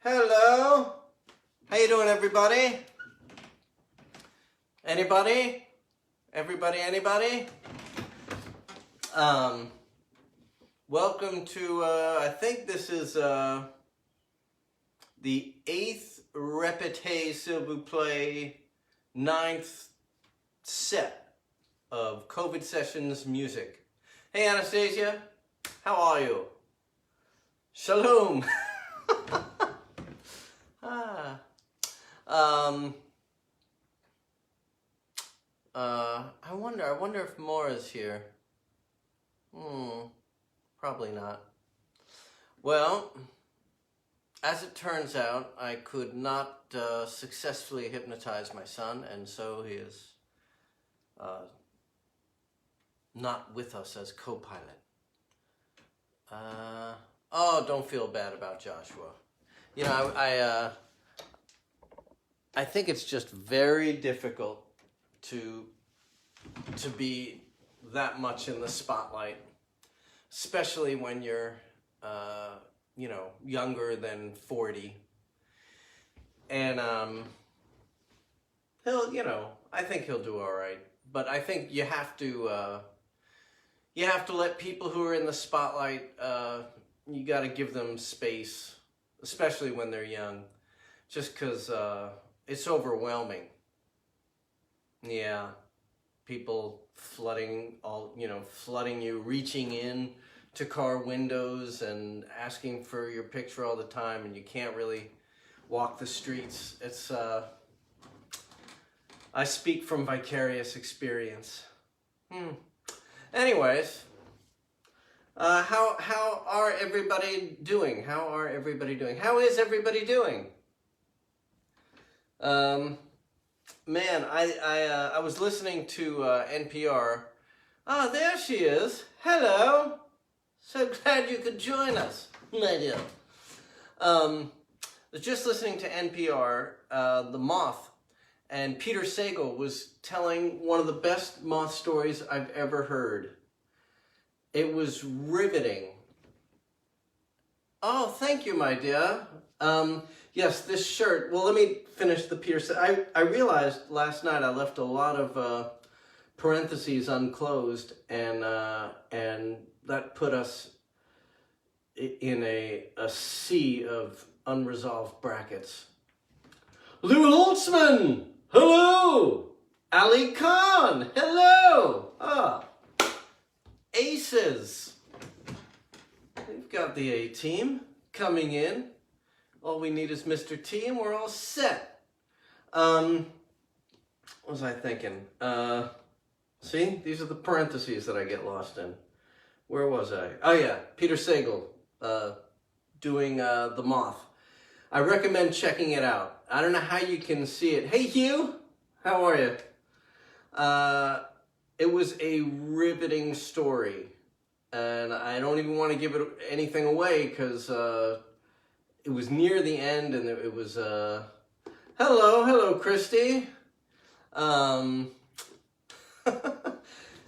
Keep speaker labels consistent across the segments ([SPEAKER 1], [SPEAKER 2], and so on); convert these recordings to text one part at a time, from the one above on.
[SPEAKER 1] Hello. How you doing, everybody? Anybody? Everybody, anybody? Welcome to, I think this is the 8th Répétez S'il Vous Plait 9th set of COVID Sessions music. Hey, Anastasia. How are you? Shalom. I wonder if Maura's here. Probably not. Well, as it turns out, I could not successfully hypnotize my son, and so he is not with us as co-pilot. Oh, don't feel bad about Joshua. You know, I think it's just very difficult to be that much in the spotlight, especially when you're, younger than 40. And I think he'll do all right. But I think you have to let people who are in the spotlight, you got to give them space, especially when they're young, just because it's overwhelming. Yeah, people flooding you, reaching in to car windows and asking for your picture all the time, and you can't really walk the streets. It's I speak from vicarious experience. Anyways, how are everybody doing? How is everybody doing? Man, I was listening to NPR. Oh, there she is. Hello. So glad you could join us, my dear. I was just listening to NPR, The Moth, and Peter Sagal was telling one of the best moth stories I've ever heard. It was riveting. Oh, thank you, my dear. Yes, this shirt. Well, let me finish the Peter. I realized last night I left a lot of parentheses unclosed, and that put us in a sea of unresolved brackets. Lou Holtzman, hello. Ali Khan, hello. Aces. We've got the A-team coming in. All we need is Mr. T and we're all set. What was I thinking? See, these are the parentheses that I get lost in. Where was I? Oh yeah, Peter Sagal doing The Moth. I recommend checking it out. I don't know how you can see it. Hey Hugh, how are you? It was a riveting story. And I don't even want to give it anything away because it was near the end, and it was, hello, Christy.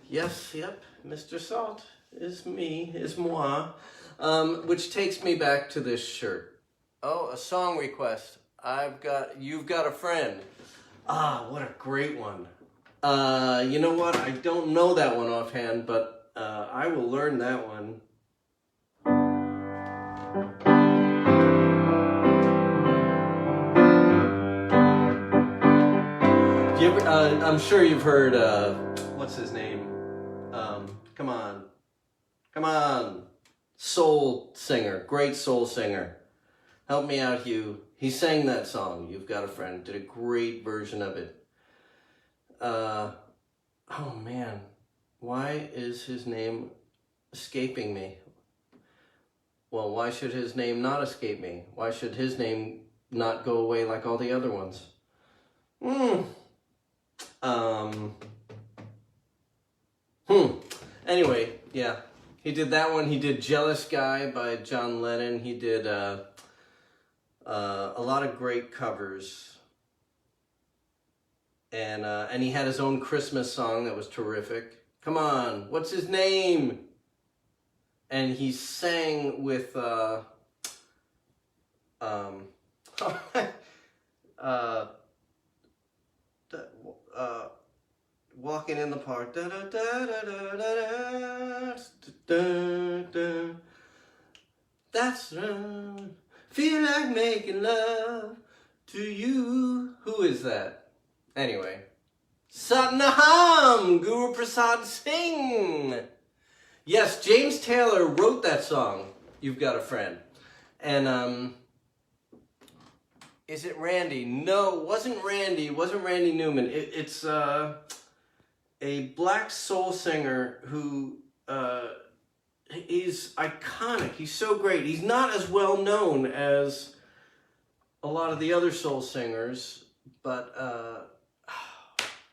[SPEAKER 1] Yes, yep, Mr. Salt is me, is moi. Which takes me back to this shirt. Oh, a song request. You've got a friend. Ah, what a great one. You know what? I don't know that one offhand, but I will learn that one. I'm sure you've heard, what's his name? Come on. Soul singer, great soul singer. Help me out, Hugh. He sang that song, You've Got a Friend. Did a great version of it. Oh man, why is his name escaping me? Well, why should his name not escape me? Why should his name not go away like all the other ones? Anyway, yeah. He did that one. He did Jealous Guy by John Lennon. He did a lot of great covers. And he had his own Christmas song that was terrific. Come on, what's his name? And he sang with Walking in the park. Da, da, da, da, da, da, da, da. That's feel like making love to you. Who is that? Anyway. Satnam Guru Prasad Singh. Yes, James Taylor wrote that song, You've Got a Friend. And is it Randy? No, it wasn't Randy. It wasn't Randy Newman. It's a black soul singer who is iconic. He's so great. He's not as well known as a lot of the other soul singers, but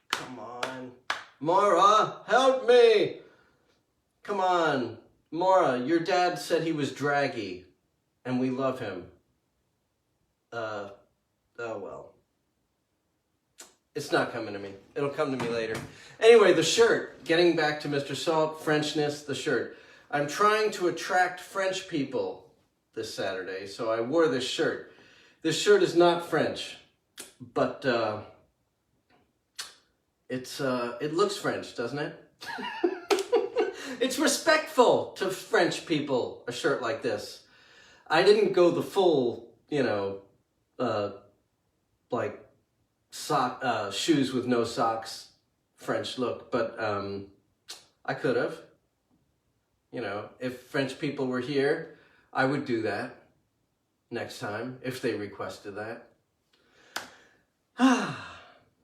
[SPEAKER 1] come on. Maura, help me! Come on. Maura, your dad said he was draggy, and we love him. Oh well. It's not coming to me. It'll come to me later. Anyway, the shirt. Getting back to Mr. Salt, Frenchness, the shirt. I'm trying to attract French people this Saturday, so I wore this shirt. This shirt is not French, but it looks French, doesn't it? It's respectful to French people, a shirt like this. I didn't go the full, like shoes with no socks French look, but I could have. If French people were here, I would do that next time if they requested that.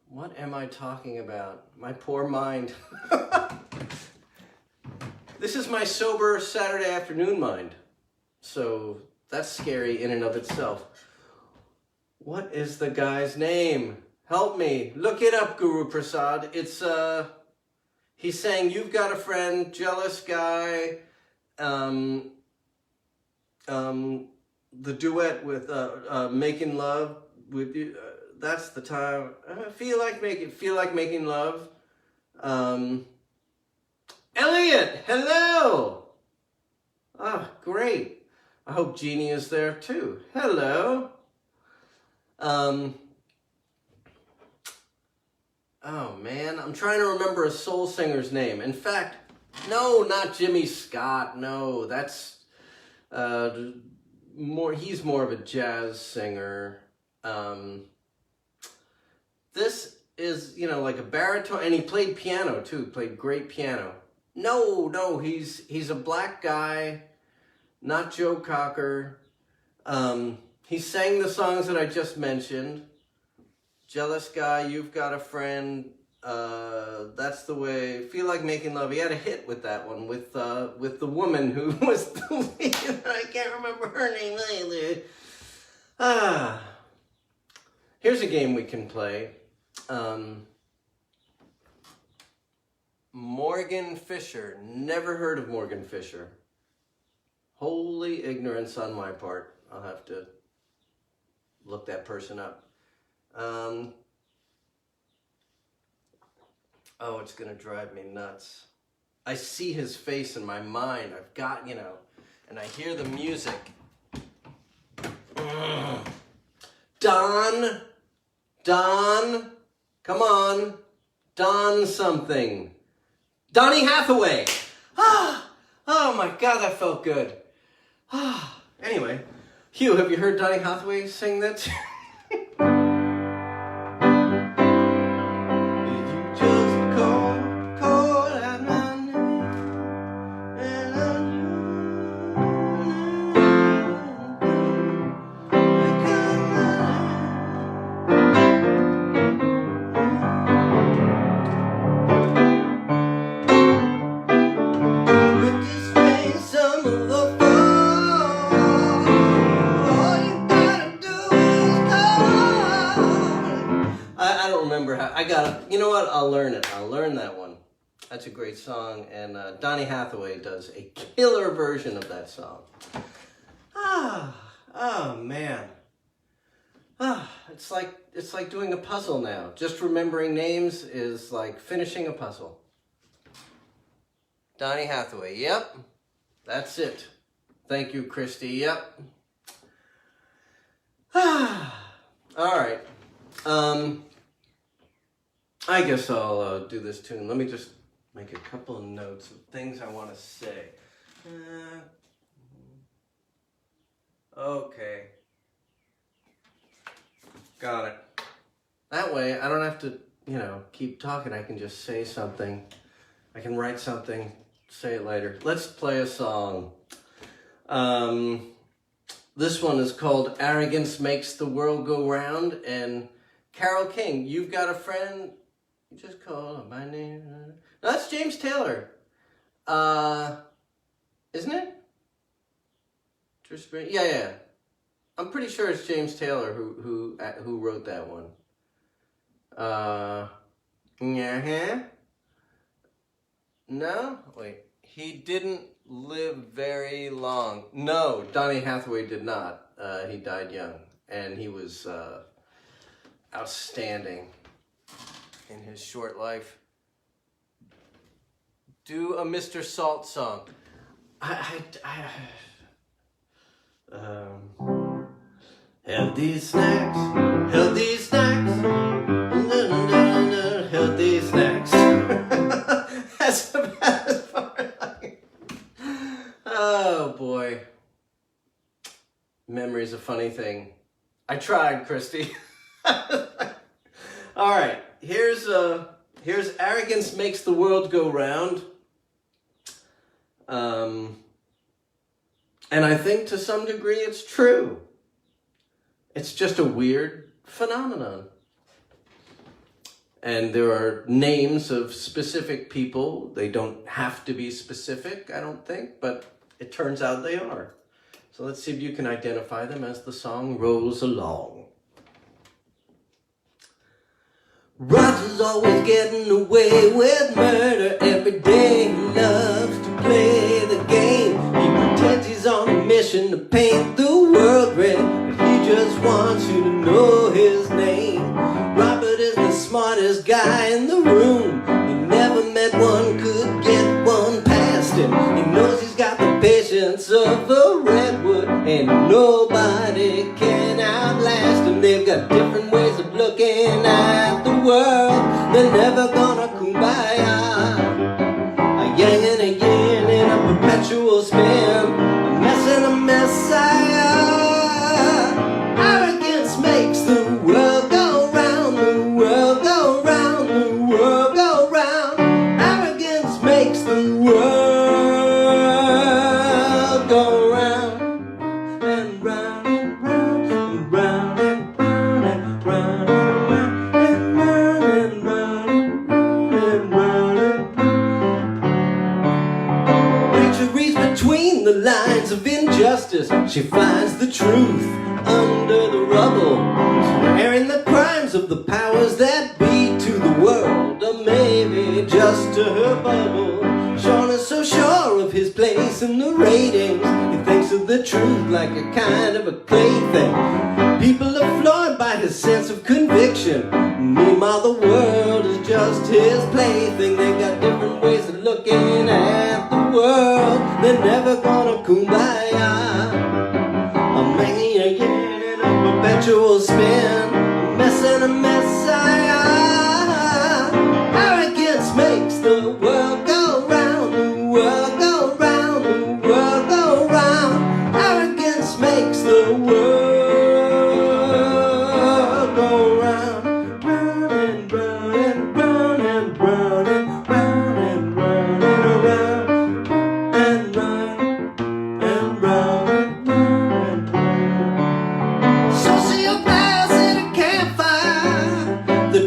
[SPEAKER 1] What am I talking about? My poor mind. This is my sober Saturday afternoon mind. So that's scary in and of itself. What is the guy's name? Help me. Look it up, Guru Prasad. It's, he's saying, You've Got a Friend, Jealous Guy, the duet with, Making Love with you. That's the time. Feel like making love. Elliot, hello. Ah, great. I hope Jeannie is there too. Hello. Oh man, I'm trying to remember a soul singer's name. In fact, no, not Jimmy Scott. No, that's he's more of a jazz singer. This is, like a baritone, and he played piano too, played great piano. No, he's a black guy, not Joe Cocker. He sang the songs that I just mentioned. Jealous Guy, You've Got a Friend, That's the Way, Feel Like Making Love. He had a hit with that one, with the woman who was the lead. I can't remember her name either. Here's a game we can play. Morgan Fisher. Never heard of Morgan Fisher. Holy ignorance on my part. I'll have to look that person up. Oh, it's gonna drive me nuts. I see his face in my mind. I've got, and I hear the music. Don, come on. Don something. Donny Hathaway. Oh my God, that felt good. Anyway, Hugh, have you heard Donny Hathaway sing that? You know what? I'll learn it. I'll learn that one. That's a great song, and Donny Hathaway does a killer version of that song. Oh man. It's like doing a puzzle now. Just remembering names is like finishing a puzzle. Donny Hathaway. Yep. That's it. Thank you, Christy. Yep. All right. I guess I'll do this tune. Let me just make a couple of notes of things I want to say. Okay. Got it. That way, I don't have to, keep talking. I can just say something. I can write something, say it later. Let's play a song. This one is called Arrogance Makes the World Go Round, and Carole King, You've Got a Friend, you just call him by name. No, that's James Taylor. Isn't it? Yeah. I'm pretty sure it's James Taylor who wrote that one. No? Wait. He didn't live very long. No, Donny Hathaway did not. He died young. And he was outstanding in his short life. Do a Mr. Salt song. Healthy snacks, healthy snacks, healthy snacks. That's about as far as I can. Oh boy. Memory's a funny thing. I tried, Christy. All right, here's Arrogance Makes the World Go Round. And I think to some degree it's true. It's just a weird phenomenon. And there are names of specific people. They don't have to be specific, I don't think, but it turns out they are. So let's see if you can identify them as the song rolls along. Roger's always getting away with murder. Every day he loves to play the game. He pretends he's on a mission to paint the world red, but he just wants you to know his name. Robert is the smartest guy in the room. He never met one, could get one past him. He knows he's got the patience of a redwood, and nobody can outlast him. They've got different ways of looking at the world. They're never gonna kumbaya. A yang and a yin in a perpetual spin. A mess and a messiah. Arrogance makes the world go round. The world go round. The world go round. Arrogance makes the world go round and round and round and round and round and round and round and round and round and round. Rachel reads between the lines of injustice. She finds the truth under the rubble, swearing the crimes of the powers that be to the world, or maybe just to her bubble. Sean is so sure of his place in the ratings. He thinks of the truth like a kind of a plaything. People are floored by his sense of conviction. Meanwhile, the world is just his plaything. They got different ways of looking at the world. They're never gonna kumbaya. I'm hanging again in a perpetual spin. A mess and a messiah. Arrogance makes the world go round. The world go round. The world go round. Arrogance makes the world go round. Round and round and round and round and round and round and around and round and round and round. Sociopaths in a campfire. The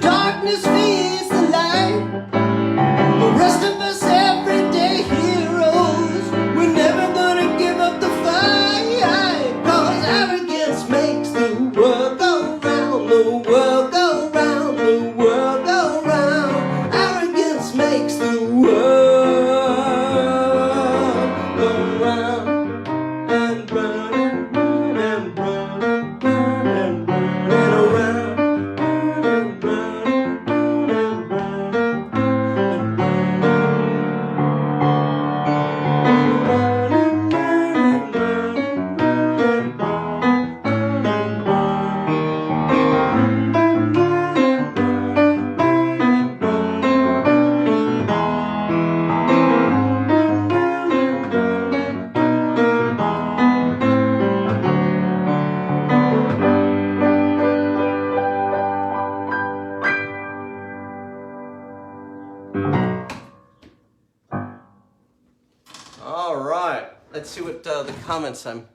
[SPEAKER 1] put the comments. I'm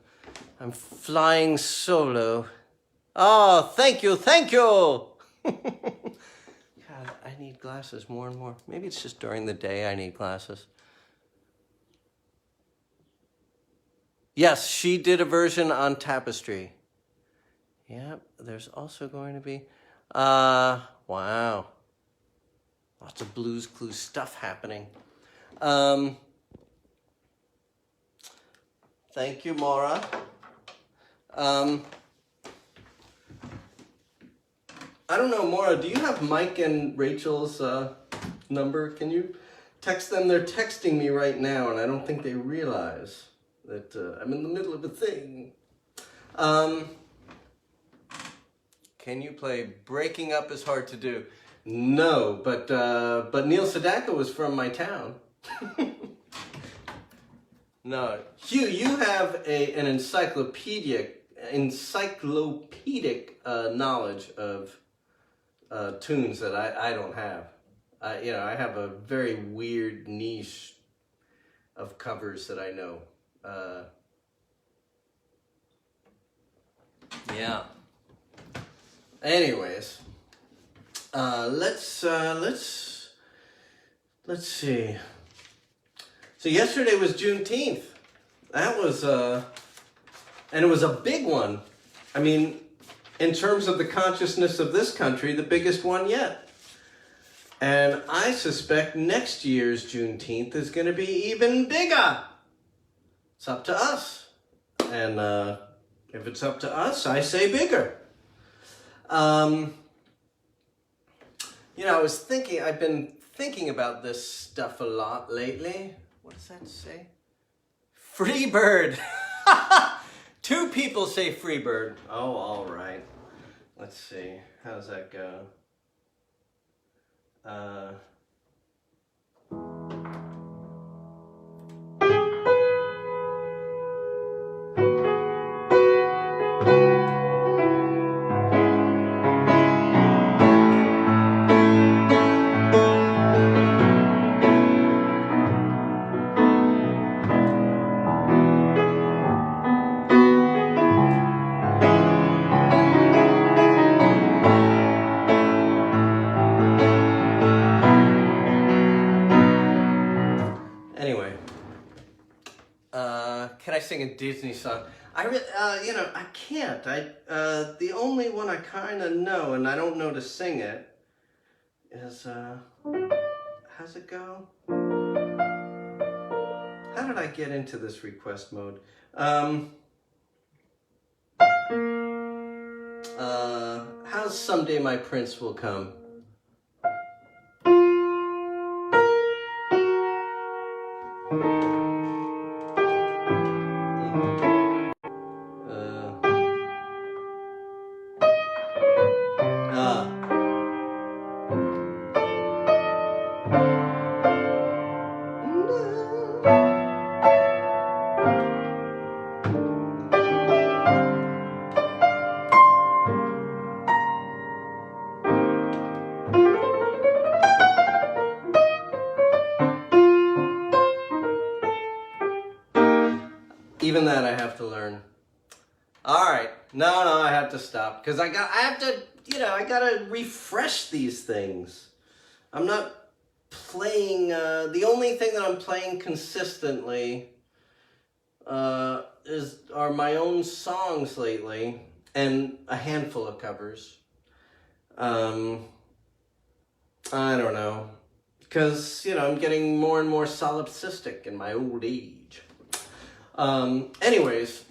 [SPEAKER 1] flying solo. Oh, thank you, thank you. God, I need glasses more and more. Maybe it's just during the day I need glasses. Yes, she did a version on Tapestry. Yep, there's also going to be, wow. Lots of Blues Clues stuff happening. Thank you, Maura. I don't know, Maura, do you have Mike and Rachel's number? Can you text them? They're texting me right now, and I don't think they realize that I'm in the middle of a thing. Can you play Breaking Up Is Hard to Do? No, but Neil Sedaka was from my town. No, Hugh, you have an encyclopedic knowledge of tunes that I don't have. I have a very weird niche of covers that I know. Yeah. Anyways, let's see. So yesterday was Juneteenth. That was and it was a big one. I mean, in terms of the consciousness of this country, the biggest one yet. And I suspect next year's Juneteenth is going to be even bigger. It's up to us. And if it's up to us, I say bigger. I've been thinking about this stuff a lot lately. What does that say? Freebird. 2 people say Freebird. Oh, all right. Let's see. How does that go? Can I sing a Disney song? I can't. The only one I kind of know, and I don't know to sing it, is, how's it go? How did I get into this request mode? How's Someday My Prince Will Come? Even that I have to learn. All right. No, I have to stop because I gotta refresh these things. I'm not playing, the only thing that I'm playing consistently are my own songs lately and a handful of covers. I don't know, because, I'm getting more and more solipsistic in my old age. Anyways,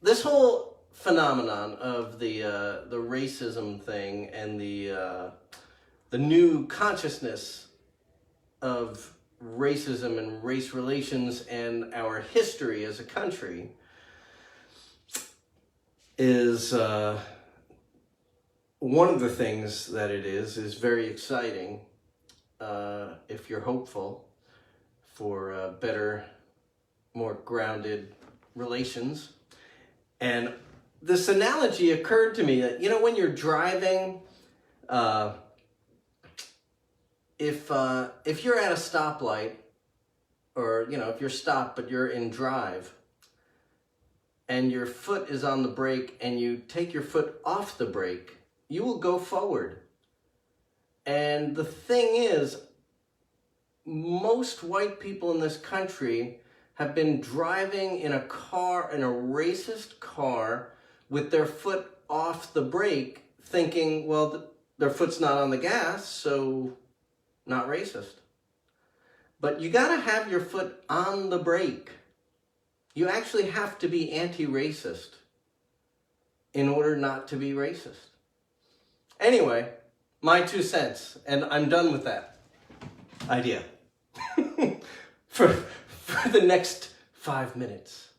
[SPEAKER 1] this whole phenomenon of the racism thing and the new consciousness of racism and race relations and our history as a country is one of the things that it is very exciting if you're hopeful for better, more grounded relations. And this analogy occurred to me that, when you're driving, if you're at a stoplight, or, if you're stopped but you're in drive, and your foot is on the brake and you take your foot off the brake, you will go forward. And the thing is, most white people in this country have been driving in a car, in a racist car, with their foot off the brake, thinking, well, their foot's not on the gas, so not racist. But you gotta have your foot on the brake. You actually have to be anti-racist in order not to be racist. Anyway, my 2 cents, and I'm done with that idea for the next 5 minutes.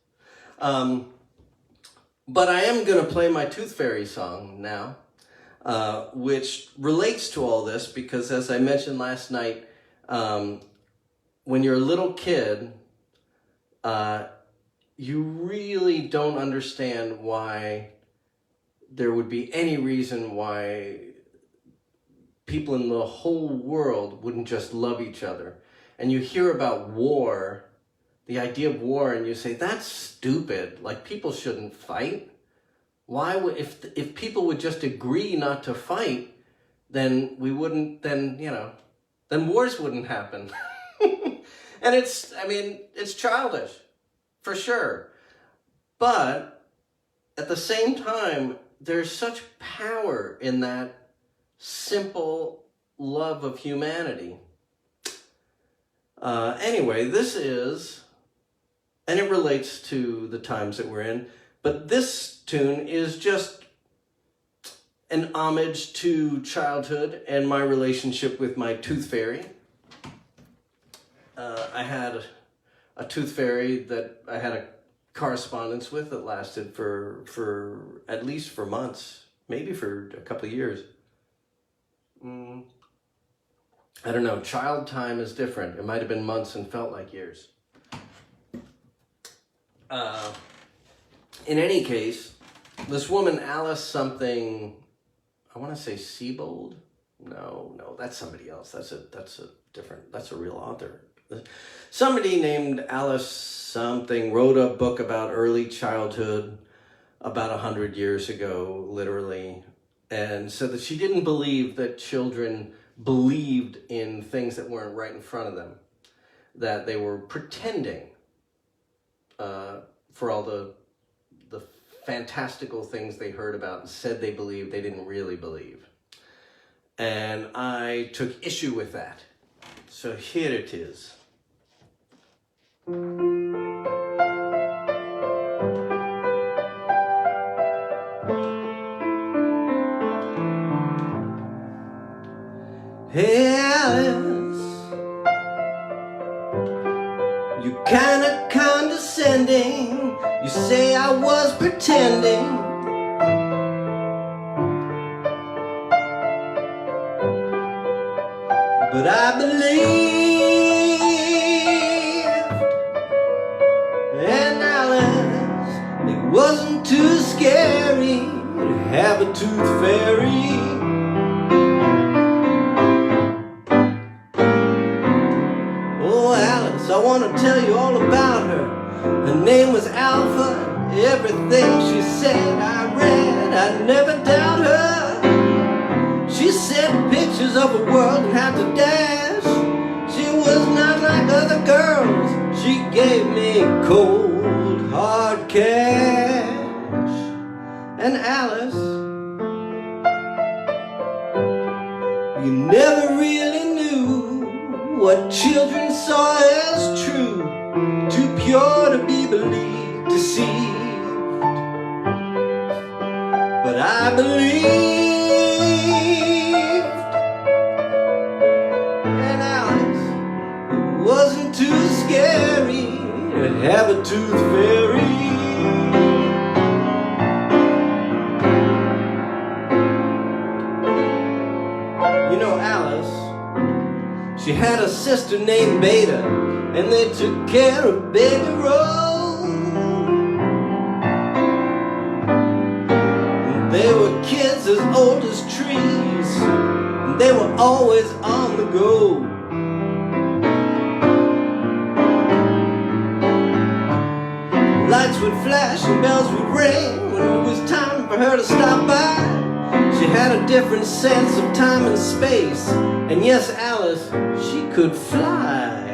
[SPEAKER 1] But I am going to play my Tooth Fairy song now, which relates to all this because, as I mentioned last night, when you're a little kid, you really don't understand why there would be any reason why people in the whole world wouldn't just love each other. And you hear about war, the idea of war, and you say, that's stupid. Like, people shouldn't fight. Why would, if people would just agree not to fight, then we wouldn't, then wars wouldn't happen. And it's childish, for sure. But at the same time, there's such power in that simple love of humanity. Anyway, this is, and it relates to the times that we're in, but this tune is just an homage to childhood and my relationship with my tooth fairy. I had a tooth fairy that I had a correspondence with that lasted for at least for months, maybe for a couple of years. I don't know, child time is different. It might have been months and felt like years. In any case, this woman, Alice something, I want to say Sebold? No, that's somebody else. That's a real author. Somebody named Alice something wrote a book about early childhood about 100 years ago, literally, and said that she didn't believe that children believed in things that weren't right in front of them, that they were pretending for all the fantastical things they heard about and said they believed, they didn't really believe. And I took issue with that. So here it is. Hey Alice, you kinda condescending. You say I was pretending. But I believed. And Alice, it wasn't too scary to have a tooth fairy. I want to tell you all about her. Her name was Alpha. Everything she said I read, I'd never doubt her. She sent pictures of a world and had to dash. She was not like other girls. She gave me cold, hard cash. And Alice, you never really knew what children saw as true, too pure to be believed, deceived. But I believed, and Alice, it wasn't too scary to have a tooth fairy. You know, Alice, she had a sister named Beta, and they took care of baby Rose. And they were kids as old as trees, and they were always on the go. Like lights would flash and bells would ring when it was time for her to stop by. She had a different sense of time and space, and yes, Alice, she could fly.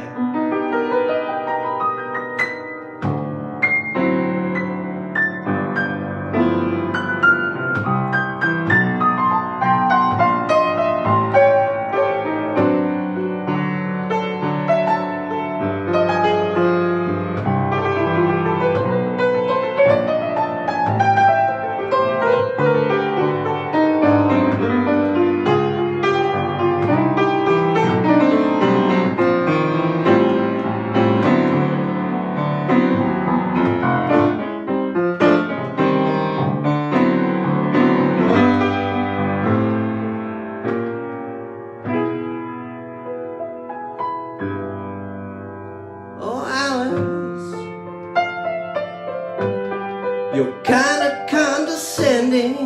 [SPEAKER 1] You're kinda condescending,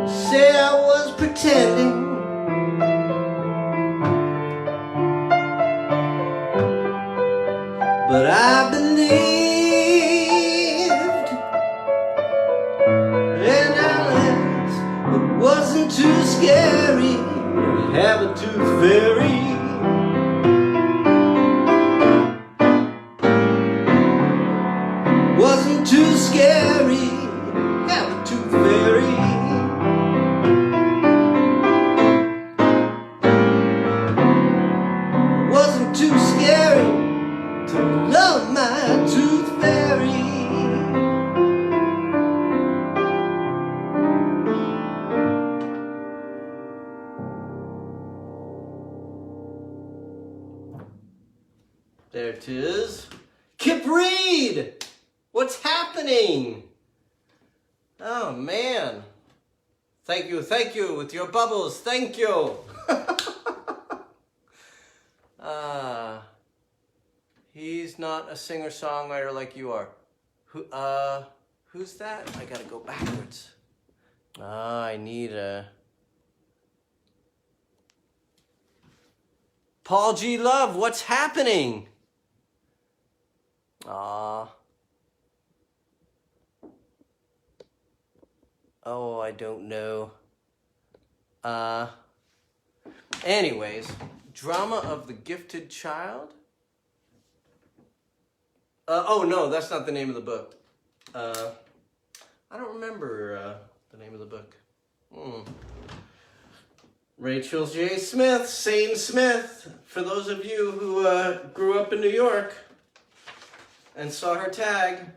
[SPEAKER 1] say I was pretending. But I believed, and Alice, it wasn't too scary to have a tooth fairy. Wasn't too scary. Have a tooth fairy. Wasn't too scary to love my tooth fairy. There it is. Kip Reed! What's happening? Oh man. Thank you with your bubbles. Thank you. He's not a singer-songwriter like you are. Who's that? I gotta go backwards. I need a Paul G. Love. What's happening? Oh, I don't know. Anyways, Drama of the Gifted Child? Oh, no, that's not the name of the book. I don't remember the name of the book. Rachel J. Smith, Sane Smith. For those of you who grew up in New York and saw her tag.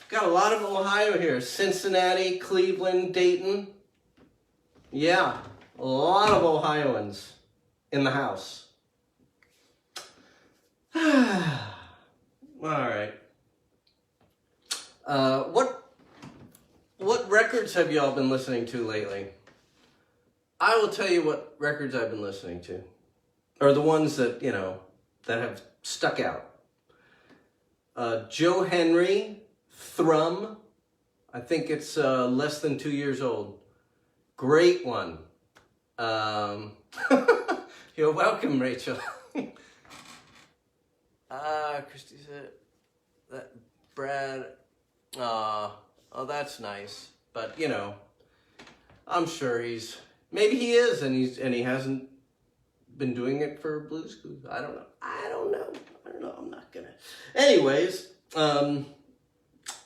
[SPEAKER 1] Got a lot of Ohio here. Cincinnati, Cleveland, Dayton. Yeah, a lot of Ohioans in the house. All right. What records have y'all been listening to lately? I will tell you what records I've been listening to. Or the ones that, you know, that have stuck out. Joe Henry, Thrum. I think it's less than 2 years old. Great one. You're welcome, Rachel. Christy said that Brad. Oh, that's nice. But you know, I'm sure maybe he is, and he hasn't been doing it for Blues Clues. I don't know. I'm not gonna. Anyways,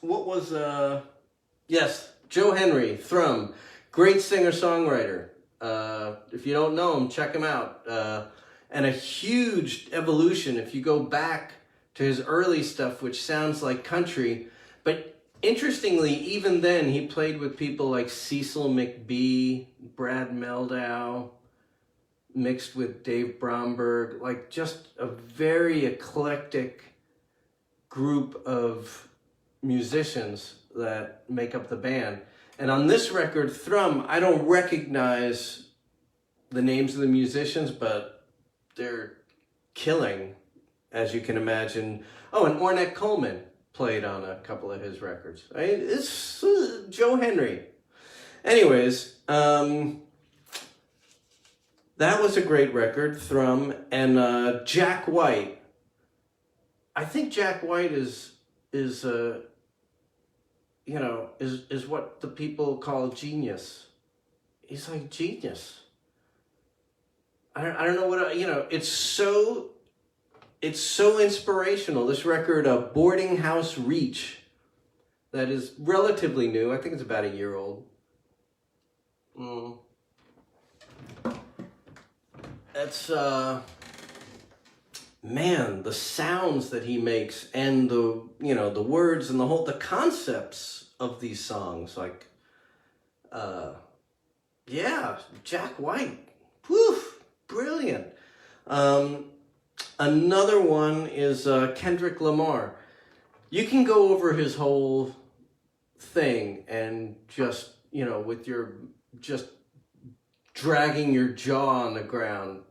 [SPEAKER 1] what was yes, Joe Henry, Thrum, great singer-songwriter. If you don't know him, check him out. And a huge evolution if you go back to his early stuff, which sounds like country. But interestingly, even then, he played with people like Cecil McBee, Brad Mehldau, mixed with Dave Bromberg, like just a very eclectic group of musicians that make up the band. And on this record, Thrum, I don't recognize the names of the musicians, but they're killing, as you can imagine. Oh, and Ornette Coleman played on a couple of his records. It's Joe Henry. Anyways, that was a great record, Thrum. And Jack White. I think Jack White is is you know, is what the people call genius. He's like genius. I don't know what, you know, it's so inspirational. This record, Boarding House Reach, that is relatively new. I think it's about a year old. That's, man, the sounds that he makes and the, you know, the words and the concepts of these songs, like, yeah, Jack White, woof, brilliant. Another one is Kendrick Lamar. You can go over his whole thing and just, you know, with your, just dragging your jaw on the ground,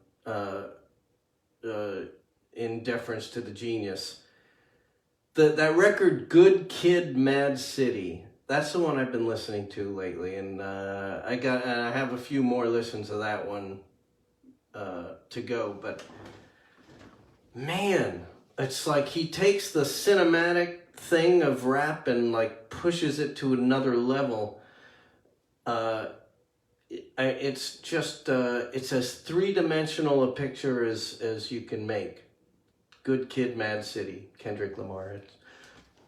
[SPEAKER 1] in deference to the genius. That record, Good Kid, Mad City, that's the one I've been listening to lately, and I have a few more listens of that one to go, but man, it's like he takes the cinematic thing of rap and like pushes it to another level. It's just, it's as three-dimensional a picture as you can make. Good Kid, Mad City, Kendrick Lamar. It's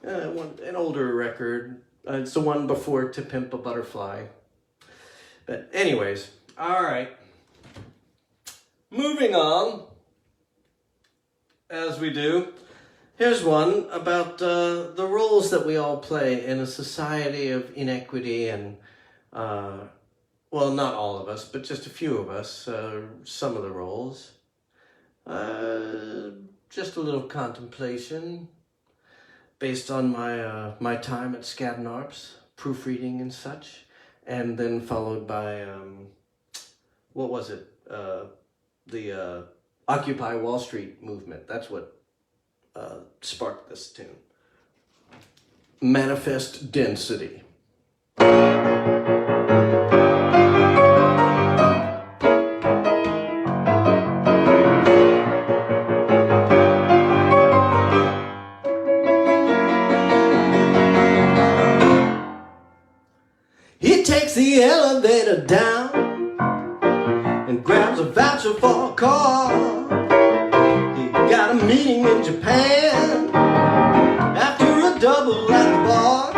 [SPEAKER 1] an older record. It's the one before To Pimp a Butterfly. But anyways, all right. Moving on, as we do. Here's one about the roles that we all play in a society of inequity and, well, not all of us, but just a few of us, some of the roles. Just a little contemplation based on my time at Skadden Arps, proofreading and such, and then followed by, what was it? The Occupy Wall Street movement. That's what sparked this tune. Manifest Density. He takes the elevator down and grabs a voucher for a car. He got a meeting in Japan after a double at the bar.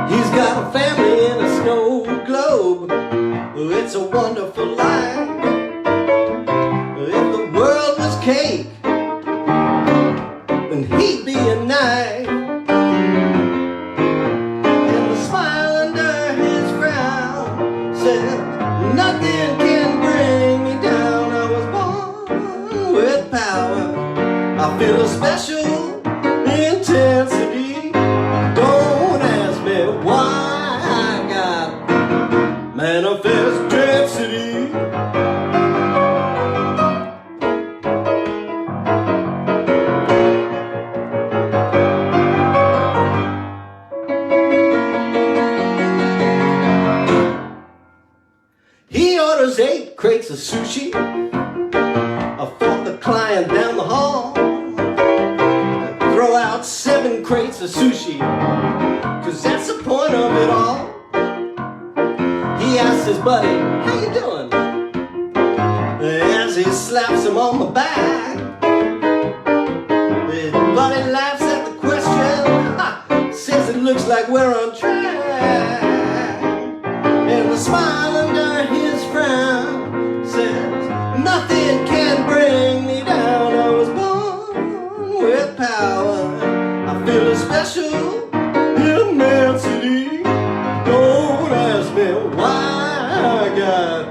[SPEAKER 1] He's got a family in a snow globe. It's a wonderful life. If the world was cake, then he'd be a knife. And the smile under his frown says, nothing can bring me down. I was born with power. I feel a special intensity. Don't ask me why. I got manifest density. He orders 8 crates of sushi for the client down the hall. Throw out 7 crates of sushi, 'cause that's the point of it all. He asks his buddy, how you doing? As he slaps him on the back. His buddy laughs at the question, says it looks like we're on track. And the smile under his frown says, nothing can bring me down. I was born with power. I feel a special immensity. Don't ask me why. I got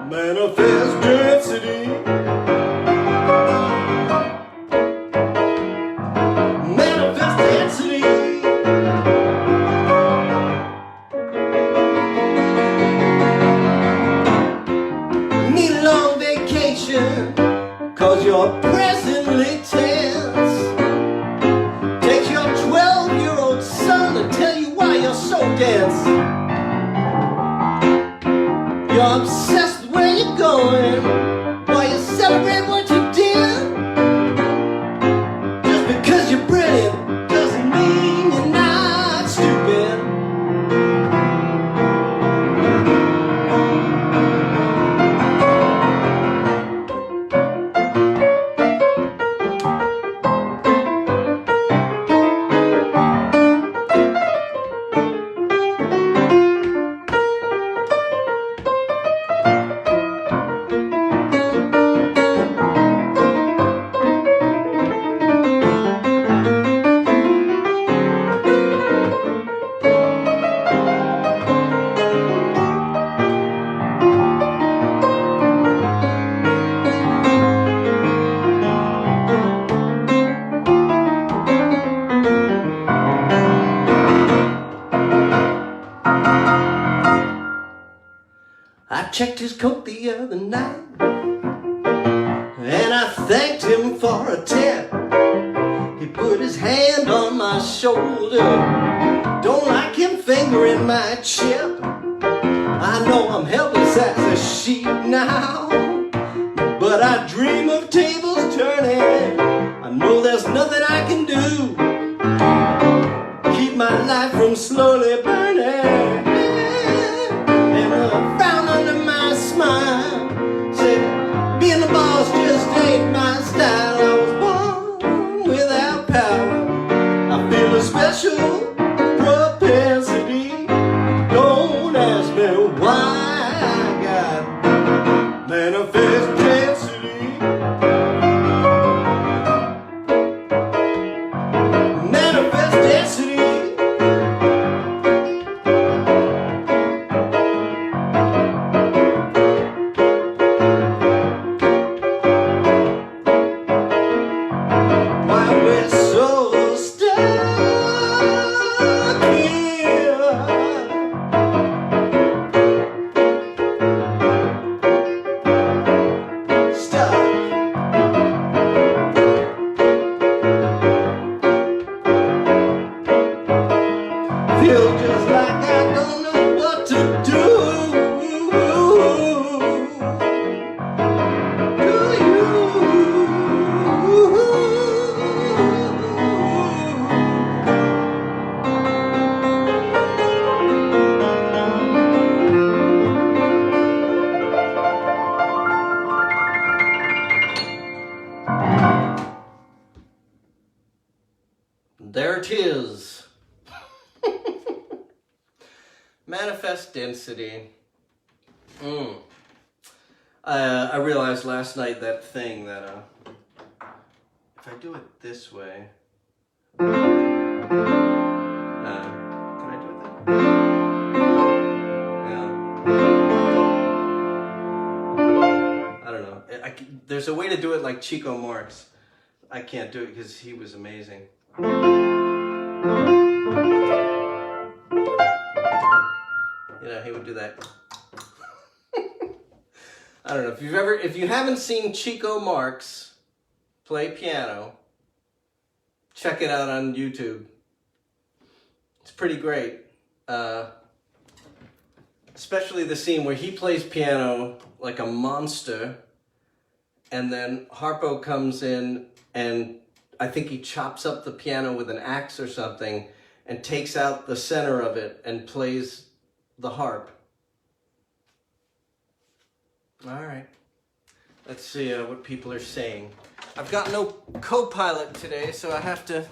[SPEAKER 1] manifest density. Manifest density. Need a long vacation, 'cause you're presently tense. Take your 12-year-old son to tell you why you're so dense. You're obsessed with where you're going, while you celebrate what you did. Just because you're brilliant I checked his coat the other night, and I thanked him for a tip. He put his hand on my shoulder. Don't like him fingering my chip. I know I'm helpless as a sheep now, but I dream of tables turning. I know there's nothing I can do. Keep my life from slowly burning. And a frown under my smile said, being the boss just ain't my style. I was born without power. I feel a special propensity. Don't ask me why. I got manifest density. Manifest density. Why we're so stuck here. Stuck. Feel just like I don't know what to do. Do you? There it is. Manifest density. I realized last night that thing that if I do it this way, can I do it that way? Yeah. I don't know. There's a way to do it like Chico Marx. I can't do it because he was amazing. You know, he would do that. I don't know if you haven't seen Chico Marx play piano, check it out on YouTube. It's pretty great. Especially the scene where he plays piano like a monster, and then Harpo comes in and I think he chops up the piano with an axe or something and takes out the center of it and plays the harp. All right. Let's see what people are saying. I've got no co-pilot today, so I have to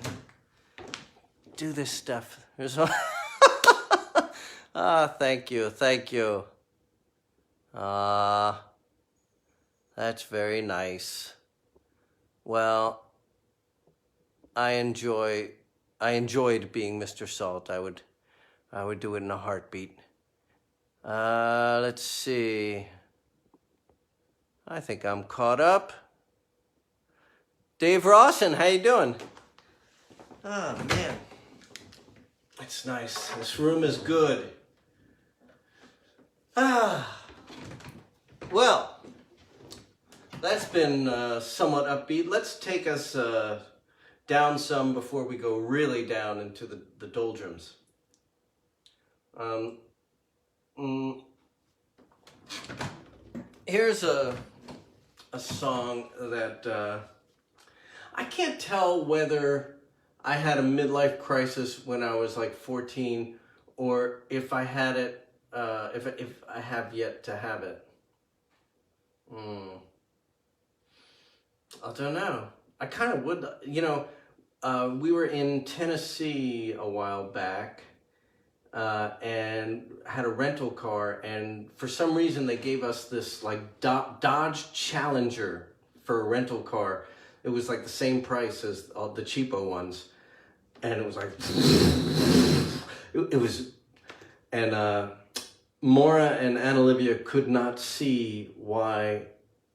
[SPEAKER 1] do this stuff. There's thank you. That's very nice. Well, I enjoyed being Mr. Salt. I would do it in a heartbeat. Let's see. I think I'm caught up. Dave Rawson, how you doing? Oh, man. It's nice. This room is good. Well, that's been somewhat upbeat. Let's take us down some before we go really down into the doldrums. Here's a song that I can't tell whether I had a midlife crisis when I was like 14 or if I had it, if I have yet to have it. I don't know. I kind of would, you know, we were in Tennessee a while back and had a rental car, and for some reason they gave us this like Dodge Challenger for a rental car. It was like the same price as all the cheapo ones, and it was like it was, and Maura and Anna Olivia could not see why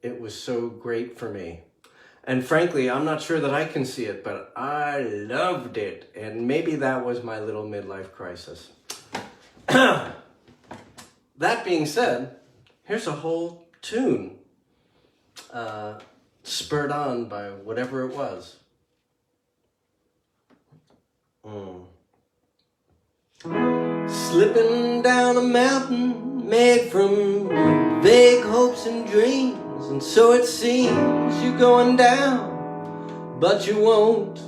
[SPEAKER 1] it was so great for me. And frankly, I'm not sure that I can see it, but I loved it. And maybe that was my little midlife crisis. That being said, here's a whole tune spurred on by whatever it was. Slipping down a mountain made from vague hopes and dreams, and so it seems you're going down, but you won't.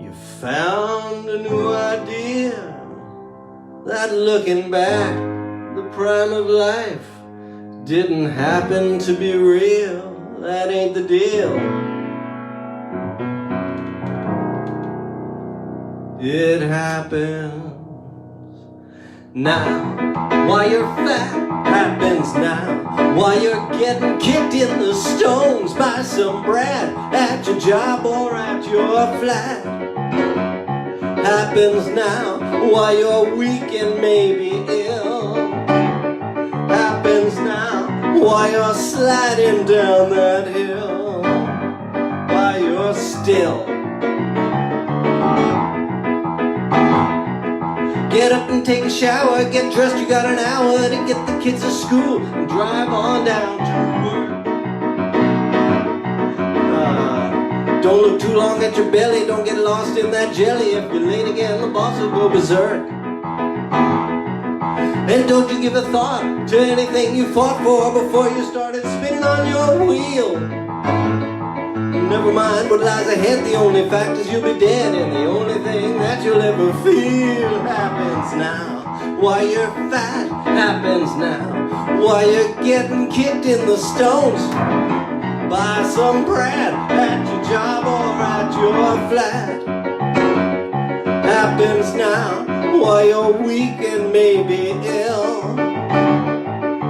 [SPEAKER 1] You found a new idea that, looking back, the prime of life didn't happen to be real. That ain't the deal. It happens now. Why you're fat happens now. Why you're getting kicked in the stones by some brat at your job or at your flat happens now. Why you're weak and maybe ill happens now. Why you're sliding down that hill. Why you're still. Get up and take a shower, get dressed, you got an hour to get the kids to school and drive on down to work. Don't look too long at your belly, don't get lost in that jelly. If you're late again, the boss will go berserk. And don't you give a thought to anything you fought for before you started spinning on your wheel. Never mind what lies ahead, the only fact is you'll be dead, and the only thing that you'll ever feel happens now. Why you're fat happens now. Why you're getting kicked in the stones by some brat at your job or at your flat happens now. Why you're weak and maybe ill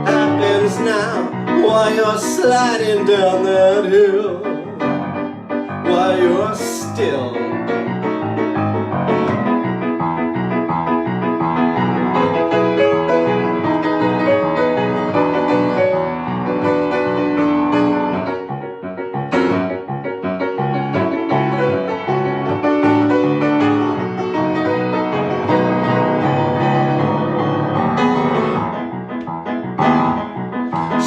[SPEAKER 1] happens now. Why you're sliding down that hill. Why you're still.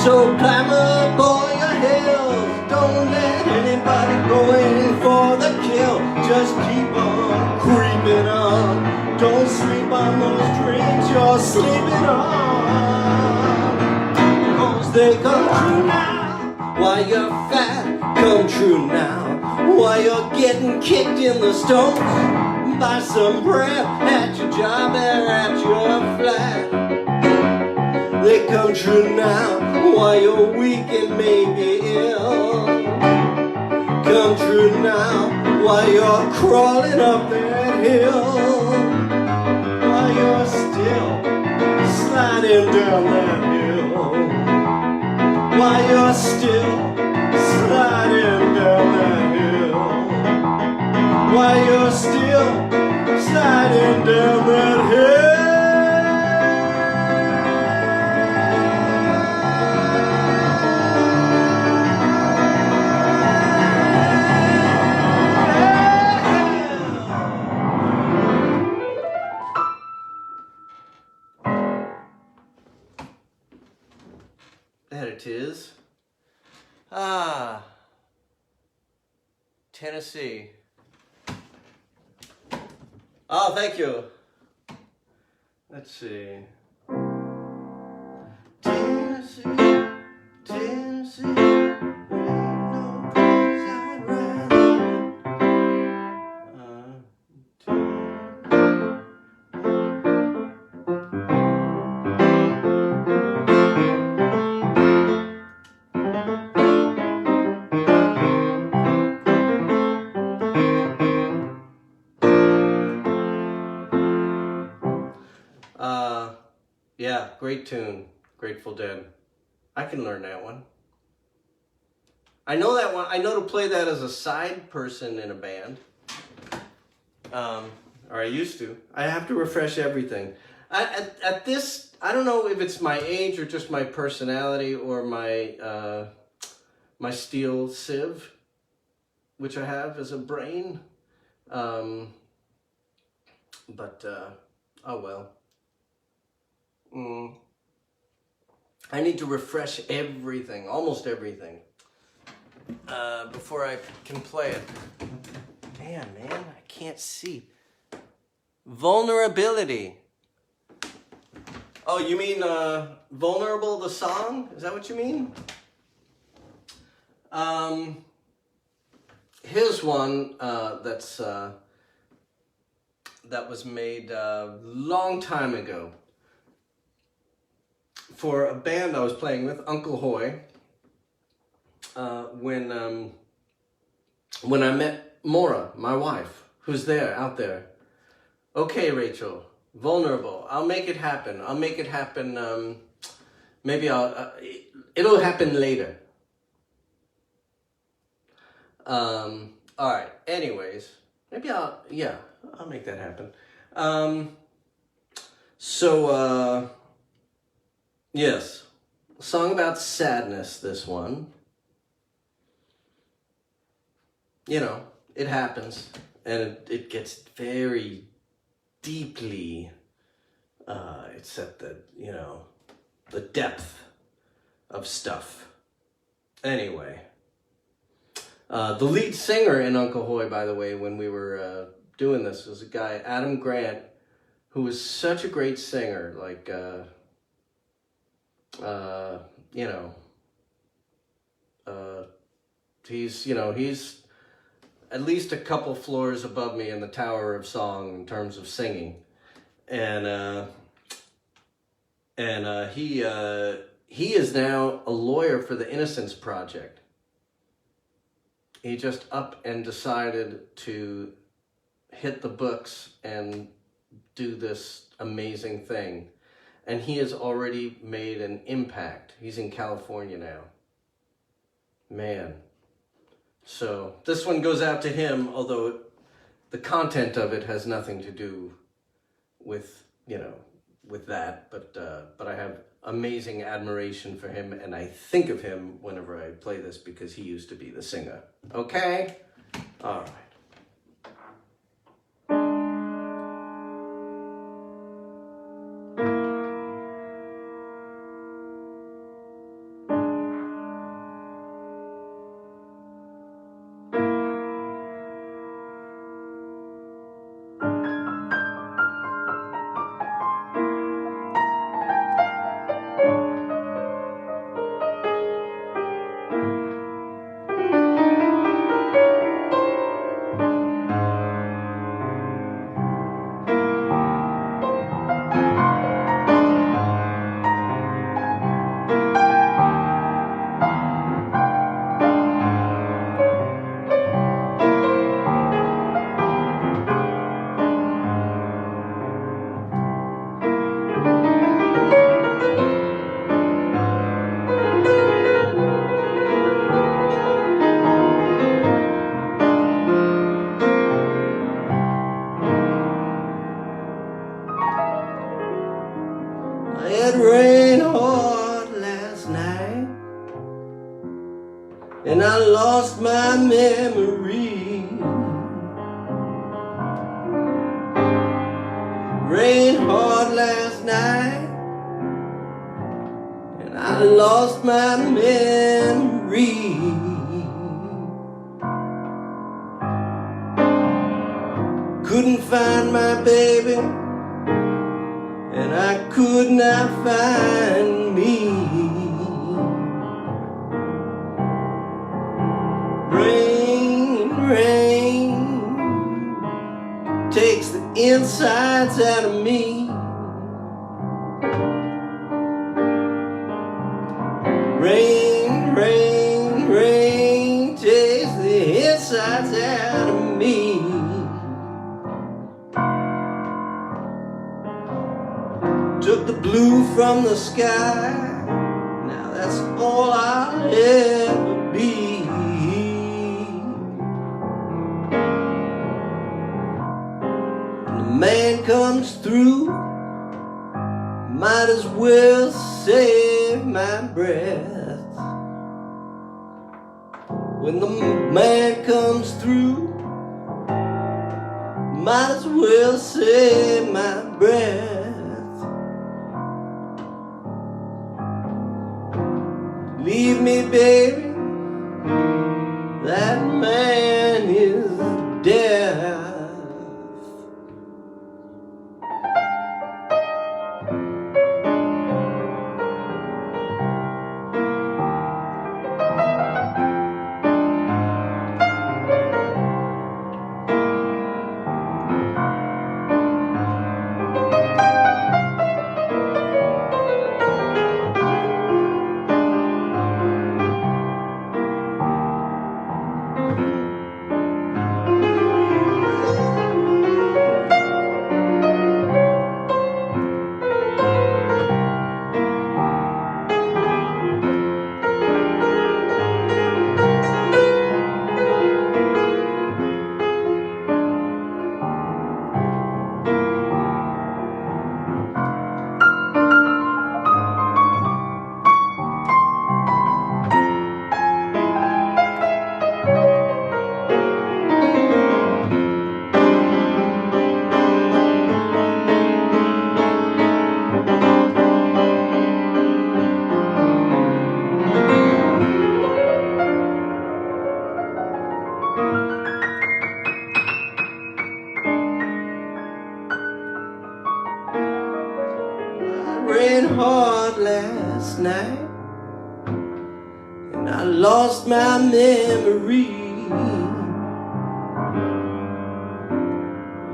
[SPEAKER 1] So climb up all your hills, don't let anybody go in for the kill. Just keep on creeping on. Don't sleep on those dreams you're sleeping on, 'cause they come true now. Why you're fat come true now. Why you're getting kicked in the stones by some brat at your job or at your flat. They come true now. Why you're weak and maybe ill come true now. Why you're crawling up that hill. Why you're still sliding down that hill. Why you're still sliding down that hill. Why you're still sliding down that hill. There it is. Tennessee. Oh, thank you. Let's see. Tennessee, Tennessee, ain't no place I'd rather. Yeah, great tune, Grateful Dead. I can learn that one. I know that one. I know to play that as a side person in a band. Or I used to. I have to refresh everything. At this, I don't know if it's my age or just my personality or my my steel sieve, which I have as a brain. But, oh well. I need to refresh everything, almost everything, before I can play it. Damn, man, I can't see. Vulnerability. Oh, you mean Vulnerable, the song? Is that what you mean? Here's one that was made a long time ago for a band I was playing with, Uncle Hoy, when I met Maura, my wife, who's out there. Okay, Rachel, Vulnerable. I'll make it happen. I'll make it happen. Maybe it'll happen later. All right. Anyways, maybe I'll make that happen. Yes, a song about sadness, this one. You know, it happens, and it gets very deeply, it's at the, the depth of stuff. Anyway, the lead singer in Uncle Hoy, by the way, when we were doing this, was a guy, Adam Grant, who was such a great singer, like, he's at least a couple floors above me in the Tower of Song in terms of singing. And he is now a lawyer for the Innocence Project. He just up and decided to hit the books and do this amazing thing. And he has already made an impact. He's in California now. Man. So this one goes out to him, although the content of it has nothing to do with, with that. But I have amazing admiration for him, and I think of him whenever I play this because he used to be the singer. Okay? All right. It rained hard last night, and I lost my memory. Rained hard last night, and I lost my memory. Couldn't find my baby, and I could not find me. Rain, rain takes the insides out of me. Rain, rain, rain takes the insides out of me. Took the blue from the sky, now that's all I'll ever be. When the man comes through, might as well save my breath. When the man comes through, might as well save my breath. Leave me, baby, that man is deaf. Rained hard last night, and I lost my memory.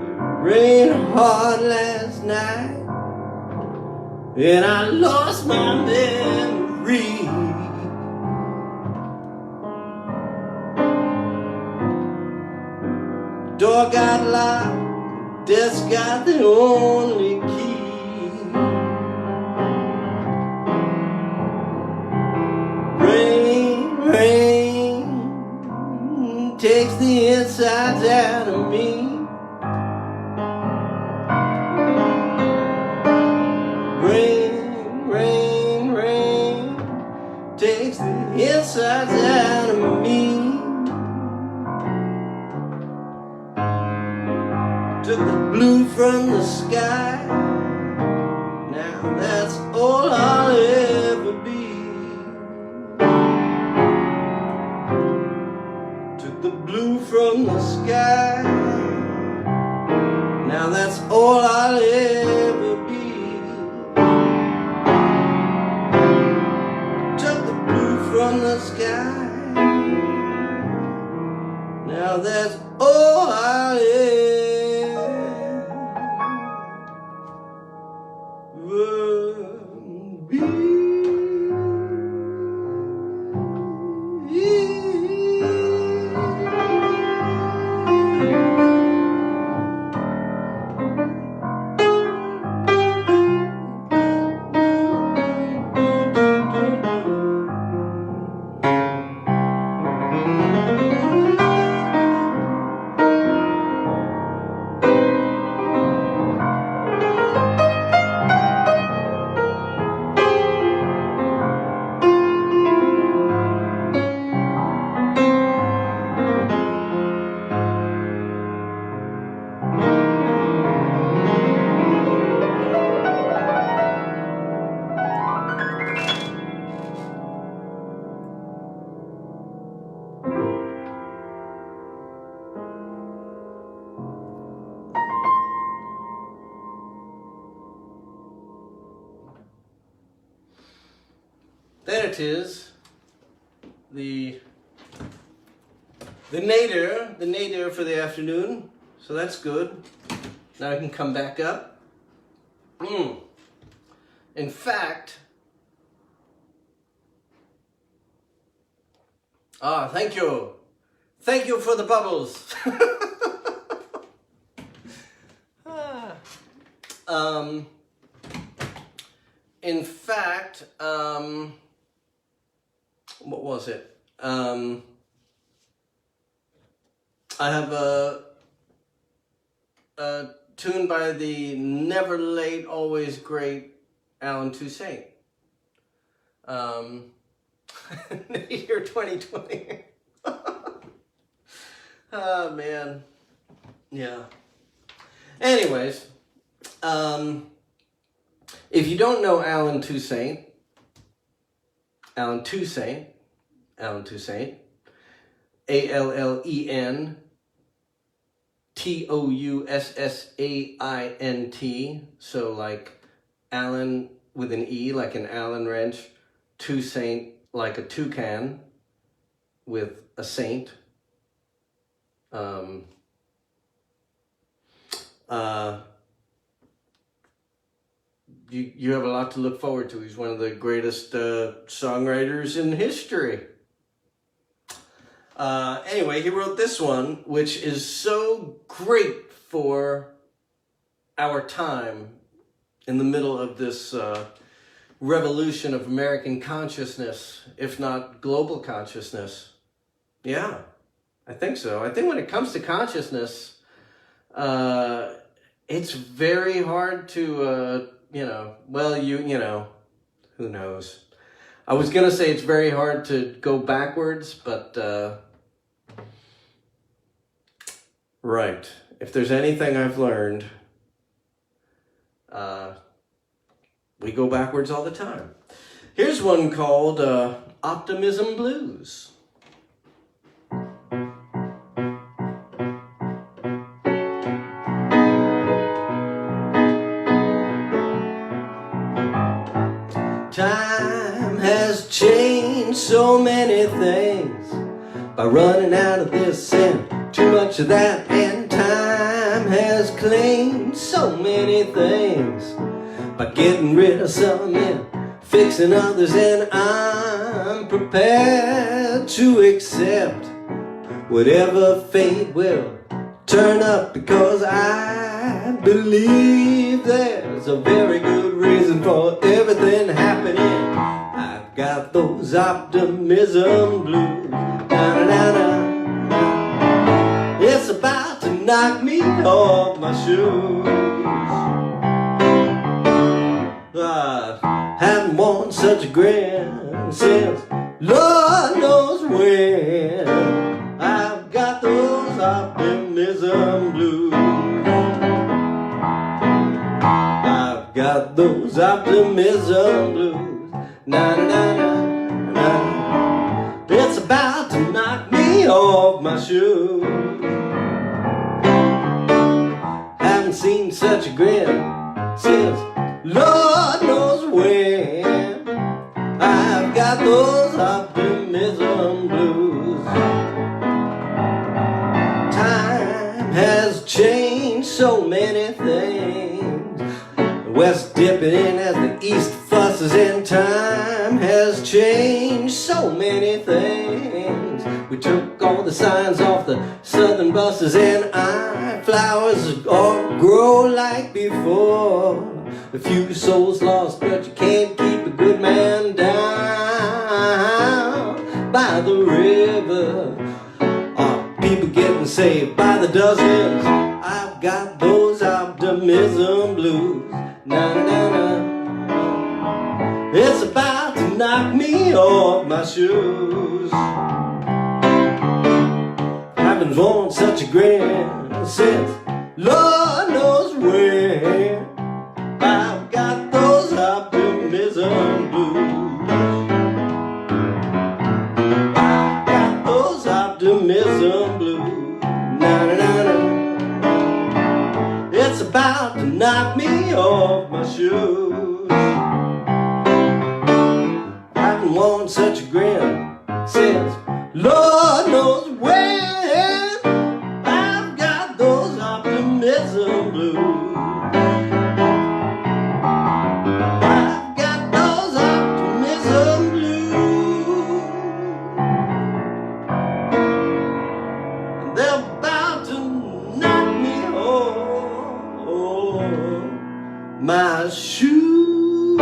[SPEAKER 1] It rained hard last night, and I lost my memory. Door got locked, desk got the only key. Rain takes the insides out of me. Rain takes the insides out of me. Took the blue from the sky. Now that's all I'll ever be. The blue from the sky. Now that's all I'll ever be. Took the blue from the sky. Now that's all I'll ever be. There it is, the nadir for the afternoon, so that's good. Now I can come back up. In fact, thank you for the bubbles. In fact, what was it? I have a tune by the never late, always great Alan Toussaint. Year 2020. Oh man, yeah. Anyways, if you don't know Alan Toussaint, ALLEN so like Alan with an E, like an Allen wrench, Toussaint, like a toucan with a saint. You have a lot to look forward to. He's one of the greatest songwriters in history. Anyway, he wrote this one, which is so great for our time in the middle of this revolution of American consciousness, if not global consciousness. Yeah, I think so. I think when it comes to consciousness, it's very hard to, you know, who knows? I was going to say it's very hard to go backwards, but, right. If there's anything I've learned, we go backwards all the time. Here's one called Optimism Blues. Time has changed so many things by running out of this and too much of that, and time has claimed so many things by getting rid of some and fixing others, and I'm prepared to accept whatever fate will turn up, because I believe there's a very good reason for everything happening. I've got those optimism blues. Na-na-na-na. It's about to knock me off my shoes. I haven't worn such a grin since Lord knows when. I've got those optimism blues. I've got those optimism blues. Na na na na. It's about to knock me off my shoes. Haven't seen such a grin since Lord knows when. I've got those optimism blues. Time has changed so many things. The West dipping in as the East fusses, and time has changed so many things. We took all the signs off the southern buses, and flowers all grow like before. A few souls lost, but you can't keep a good man down. By the river, people getting saved by the dozens. I've got those optimism blues. Na na na. It's about to knock me off my shoes. Haven't worn such a grin since Lord knows when. I've got those optimism blues. I've got those optimism blues. Na na na na. It's about to knock me off my shoes. I haven't worn such a grin since Lord knows when. I've got those optimism blues. My shoes.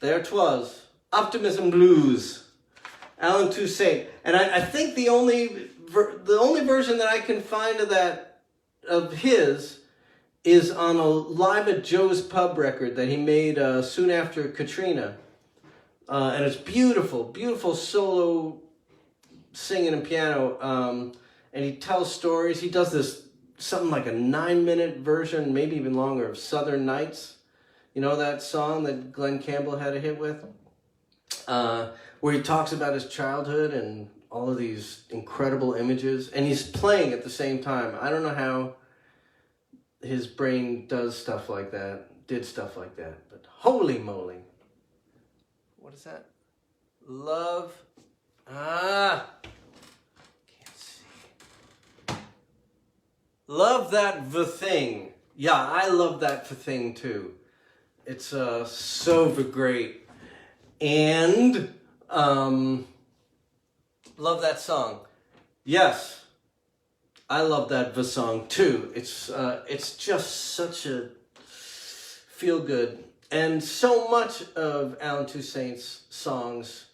[SPEAKER 1] There 'twas, Optimism Blues, Alan Toussaint, and I think the only version that I can find of that of his is on a Live at Joe's Pub record that he made soon after Katrina. And it's beautiful, beautiful solo singing and piano. And he tells stories. He does this, something like a 9-minute version, maybe even longer, of Southern Nights. You know that song that Glenn Campbell had a hit with? Where he talks about his childhood and all of these incredible images. And he's playing at the same time. I don't know how his brain does stuff like that, did stuff like that. But holy moly. What is that? Love. Can't see. Love That the Thing. Yeah, I love that the thing too. It's so great. And love that song. Yes, I love that the song too. It's just such a feel good. And so much of Alan Toussaint's songs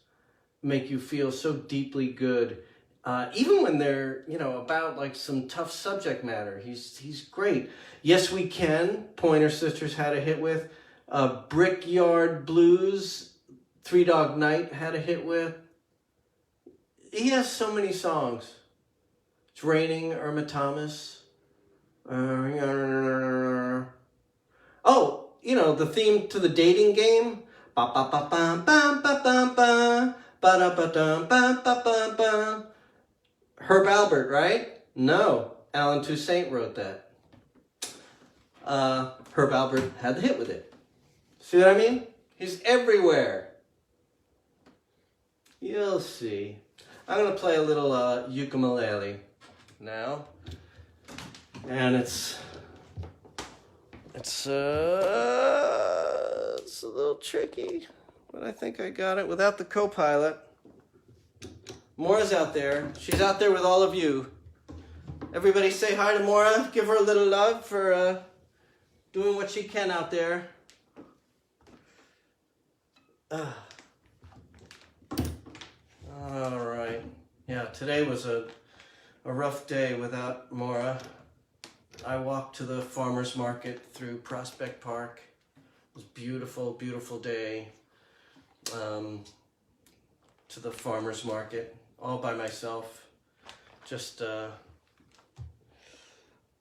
[SPEAKER 1] make you feel so deeply good. Even when they're, about like some tough subject matter. He's great. Yes We Can, Pointer Sisters had a hit with. Brickyard Blues, Three Dog Night had a hit with. He has so many songs. It's Raining, Irma Thomas. Oh, the theme to the dating game. Ba ba ba ba ba ba ba ba ba da ba da ba ba ba ba. Herb Alpert, right? No, Alan Toussaint wrote that. Herb Alpert had the hit with it. See what I mean? He's everywhere. You'll see. I'm going to play a little ukulele now. And it's a little tricky, but I think I got it without the co-pilot. Maura's out there. She's out there with all of you. Everybody say hi to Maura. Give her a little love for doing what she can out there. All right. Yeah, today was a rough day without Maura. I walked to the farmer's market through Prospect Park. It was a beautiful, beautiful day. To the farmer's market, all by myself. Just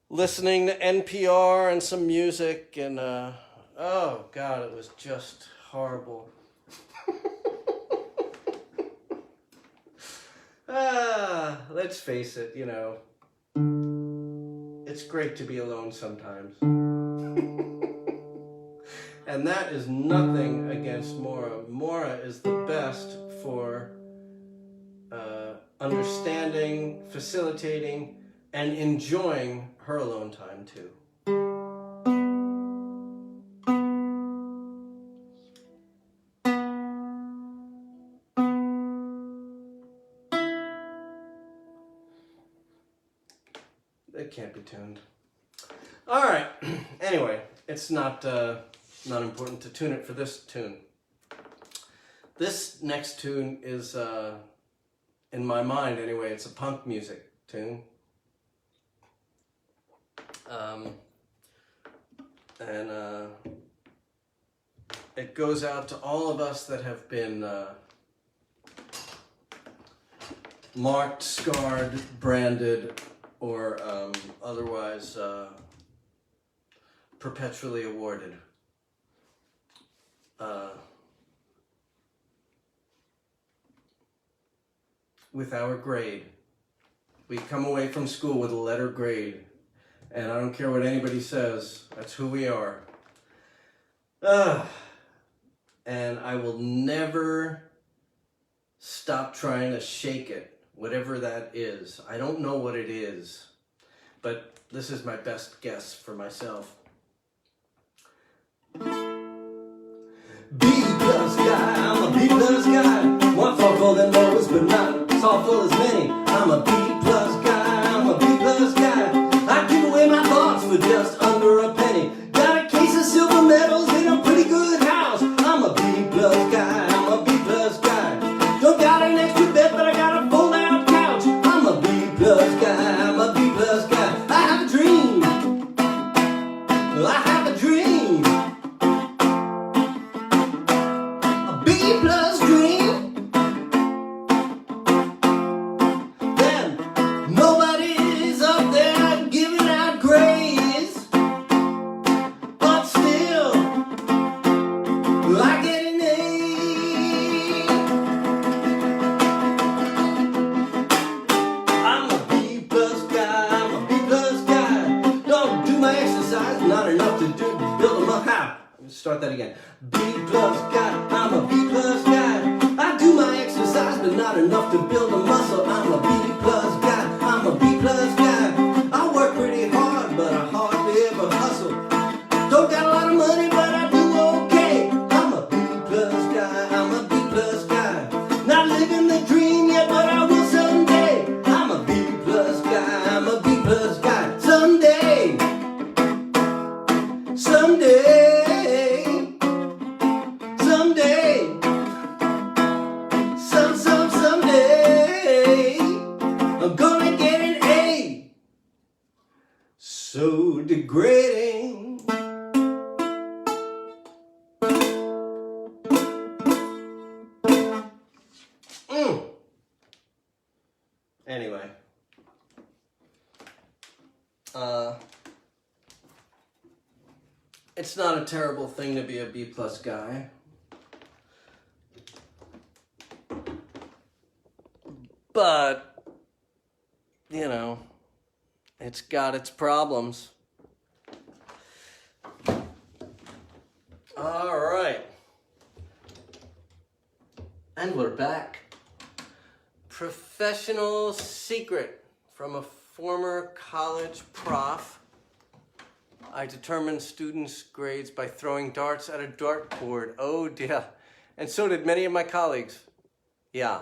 [SPEAKER 1] listening to NPR and some music, and oh God, it was just horrible. Let's face it, it's great to be alone sometimes. And that is nothing against Maura. Maura is the best for understanding, facilitating, and enjoying her alone time too. It can't be tuned. All right. Anyway, it's not important to tune it for this tune. This next tune is, in my mind anyway, it's a punk music tune. And it goes out to all of us that have been marked, scarred, branded, or otherwise perpetually awarded. With our grade. We come away from school with a letter grade. And I don't care what anybody says, that's who we are. And I will never stop trying to shake it, whatever that is. I don't know what it is, but this is my best guess for myself. B plus guy, I'm a B plus guy. One thoughtful than most, but not thoughtful as many. I'm a B plus guy, I'm a B plus guy. I give away my thoughts for just under a penny. Got a case of silver medals in a pretty good house. I'm a B plus guy, I'm a B plus guy. Don't got an extra bed, but I got a fold-out couch. I'm a B plus guy, I'm a B plus guy. I have a dream I have a dream, a B plus dream. Then nobody's up there giving out grades, but still I get an A. I'm a B plus guy, I'm a B plus guy. Don't do my exercise, not enough to build a muscle. Start that again. B plus guy, I'm a B plus guy. I do my exercise, but not enough to build a muscle. I'm a B plus guy, I'm a B plus guy. I work pretty hard, but I hardly ever hustle. Don't got a lot of money, but I do okay. I'm a B plus guy, I'm a B plus guy. Not living the dream yet, but I will someday. I'm a B plus guy, I'm a B plus guy. Someday, someday, someday, someday, I'm gonna get an A. So degrading. Anyway, it's not a terrible thing to be a B plus guy. But, you know, it's got its problems. All right. And we're back. Professional secret from a former college prof. I determined students' grades by throwing darts at a dartboard. Oh dear. And so did many of my colleagues. Yeah.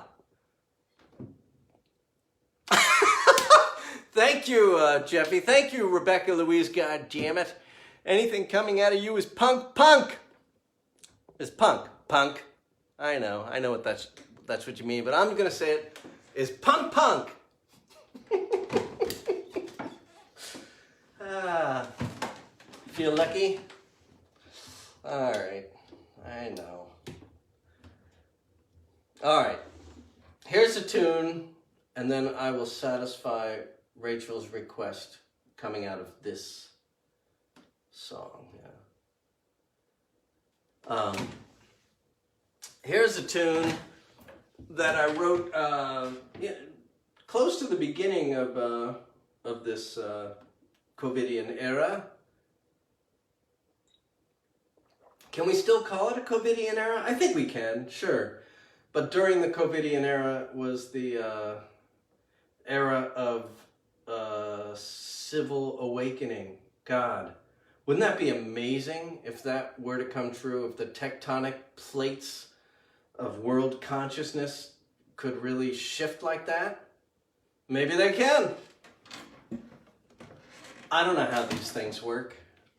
[SPEAKER 1] Thank you, Jeffy. Thank you, Rebecca Louise. God damn it. Anything coming out of you is punk. Is punk. I know what that's what you mean, but I'm gonna say it is punk. Feel lucky? All right, I know. All right, here's a tune, and then I will satisfy Rachel's request coming out of this song. Yeah. Here's a tune that I wrote close to the beginning of this COVIDian era. Can we still call it a COVIDian era? I think we can, sure. But during the COVIDian era was the era of civil awakening. God, wouldn't that be amazing if that were to come true, if the tectonic plates of world consciousness could really shift like that? Maybe they can. I don't know how these things work.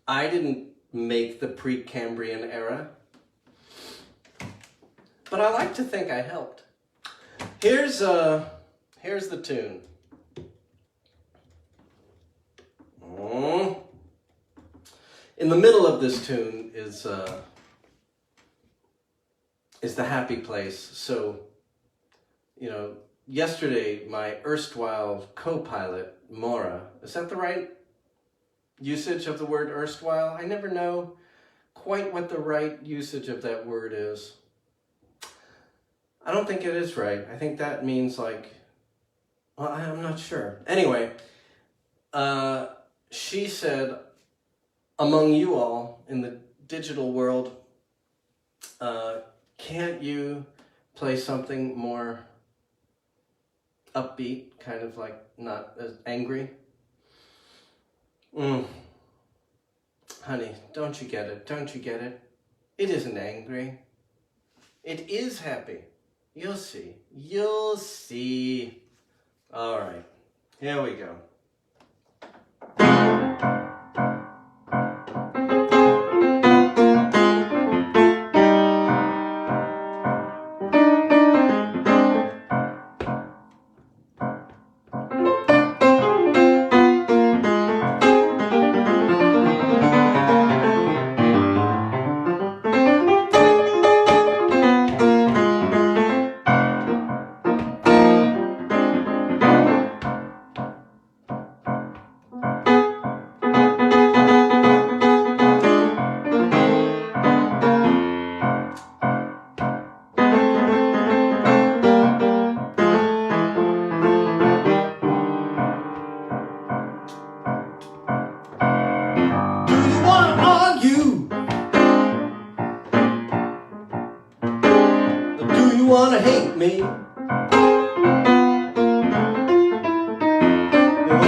[SPEAKER 1] I didn't make the Precambrian era, but I like to think I helped. Here's the tune. In the middle of this tune is the happy place. So, you know, yesterday my erstwhile co-pilot, Maura, is that the right usage of the word erstwhile? I never know quite what the right usage of that word is. I don't think it is right. I think that means like, well, I'm not sure. Anyway, she said, among you all in the digital world, can't you play something more upbeat, kind of like not as angry? Honey, don't you get it? Don't you get it? It isn't angry. It is happy. You'll see. You'll see. All right. Here we go. me?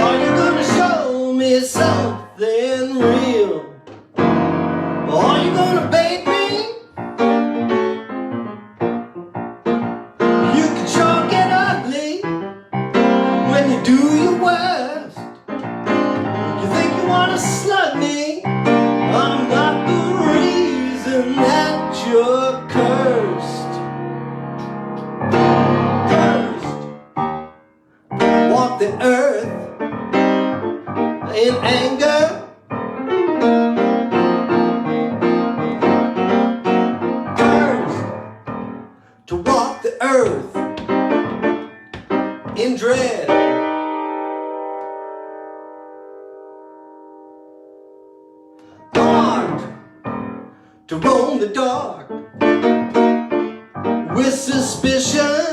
[SPEAKER 1] Are you gonna show me something real? Or are you gonna bait me? You can sure get ugly when you do your worst. You think you wanna slug me? I'm not the reason that you're cursed. Cursed. Walk the earth in anger. Cursed to walk the earth in dread. Armed to roam the dark with suspicion.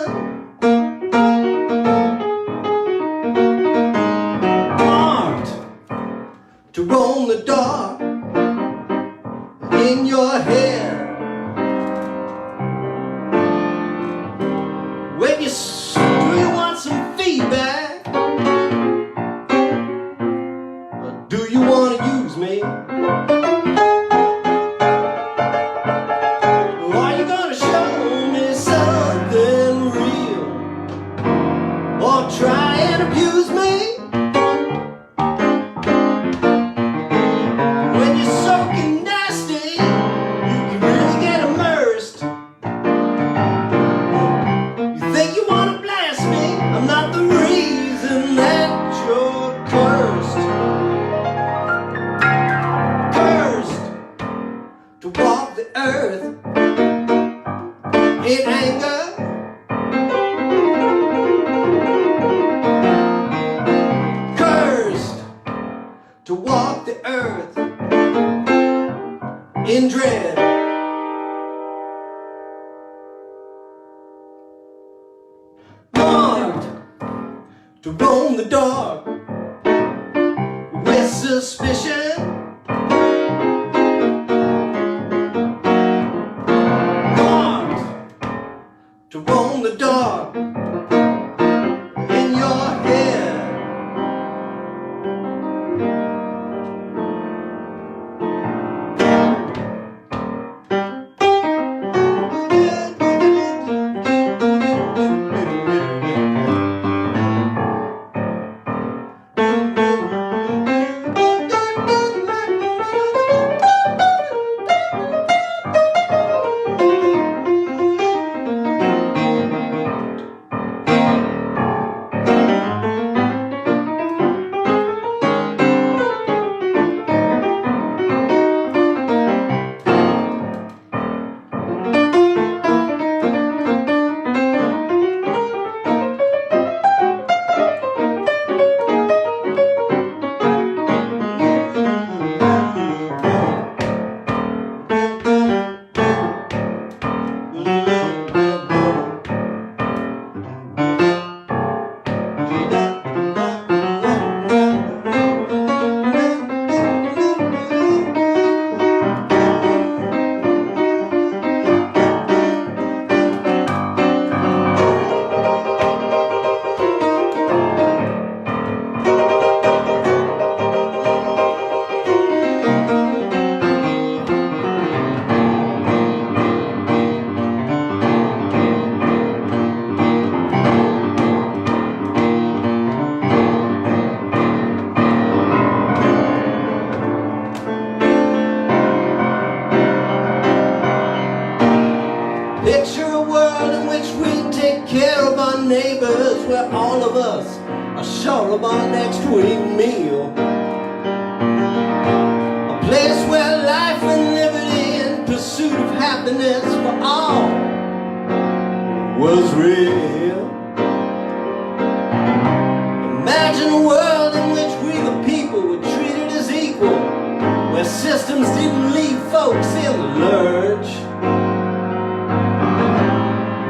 [SPEAKER 1] Armed to roam the dark in your head. When you do you want some feedback? Or do you want to use me? Or are you gonna show me something real? Or try and abuse me? When you're soaking nasty, you can really get immersed. You think you wanna blast me? I'm not the reason that you're cursed. Cursed to walk the earth in anger. Cursed to walk the earth in dread. Armed to roam the dark with suspicion. Armed to roam the dark in your head. Picture a world in which we take care of our neighbors, where all of us are sure of our next week meal. A place where life and liberty and pursuit of happiness for all was real. Imagine a world in which we the people were treated as equal, where systems didn't leave folks in the lurch.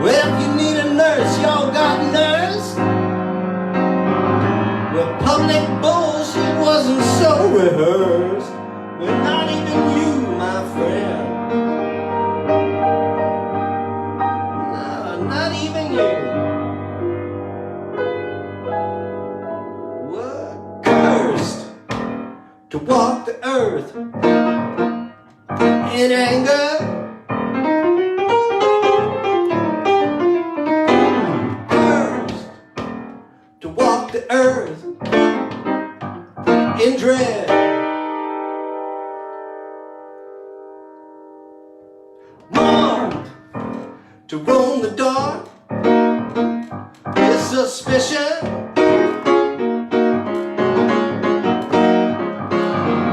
[SPEAKER 1] Well, if you need a nurse, y'all got nursed. Well, public bullshit wasn't so rehearsed. Well, not even you, my friend. No, not even you. to walk the earth in anger. Cursed to walk the earth in dread. Marked to roam the dark with suspicion.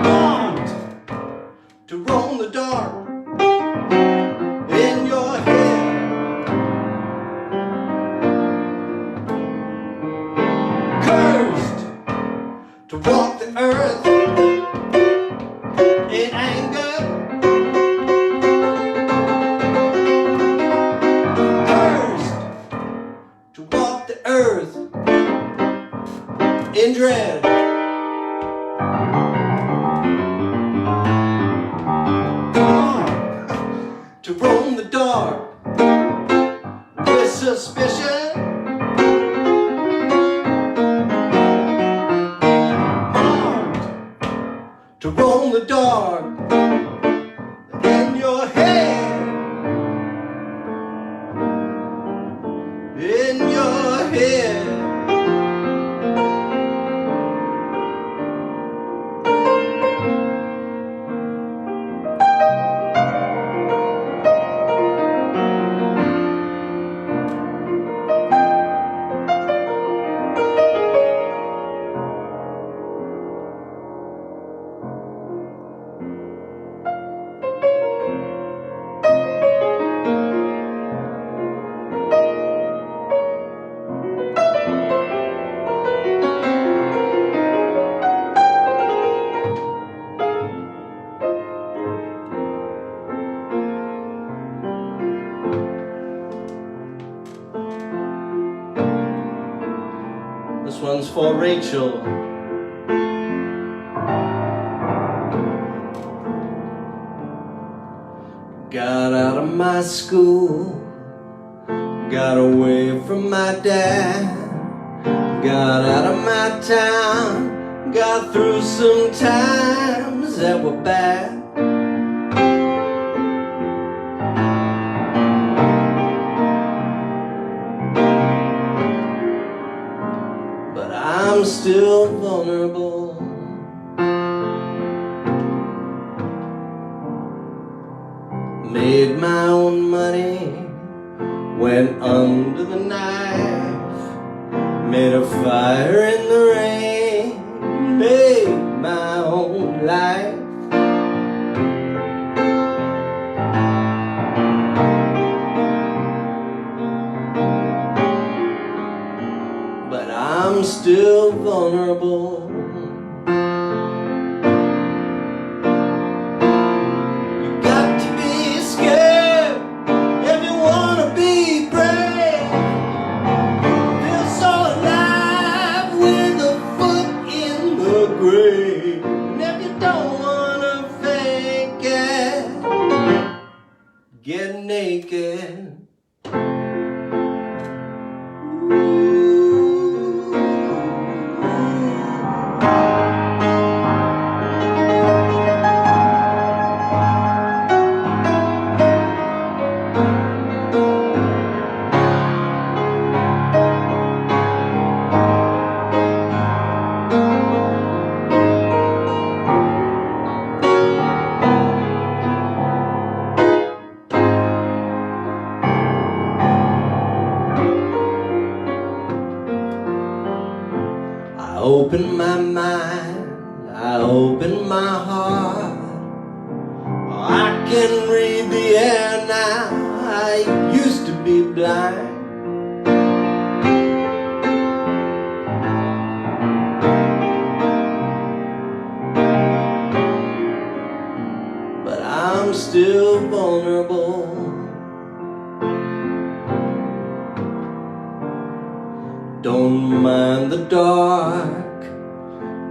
[SPEAKER 1] Marked to roam the dark in your head. Cursed to walk the earth in anger. Cursed to walk the earth in dread. To roam the dark with suspicion. Marked to roam the dark in your head. In your head. This one's for Rachel. Got out of my school, got away from my dad, got out of my town, got through some times that were bad. But I'm still vulnerable. Made my own money, went under the knife, made a fire in the rain, made my own life. But I'm still vulnerable. Get naked. I open my mind, I open my heart. I can read the air now, I used to be blind. But I'm still vulnerable. Don't mind the dark,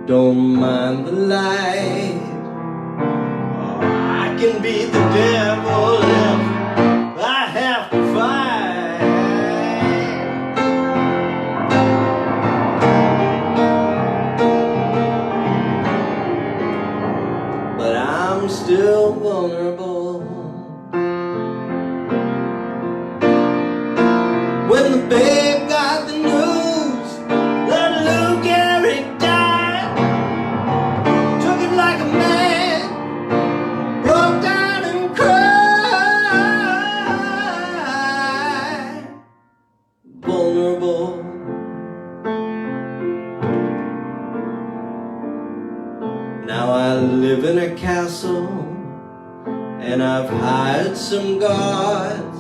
[SPEAKER 1] don't mind the light. Oh, I can beat the devil if I have to fight. vulnerable. When the babe got the news that Lou Gehrig died, took it like a man, broke down and cried. Vulnerable. Now I live in a castle, and I've hired some guards.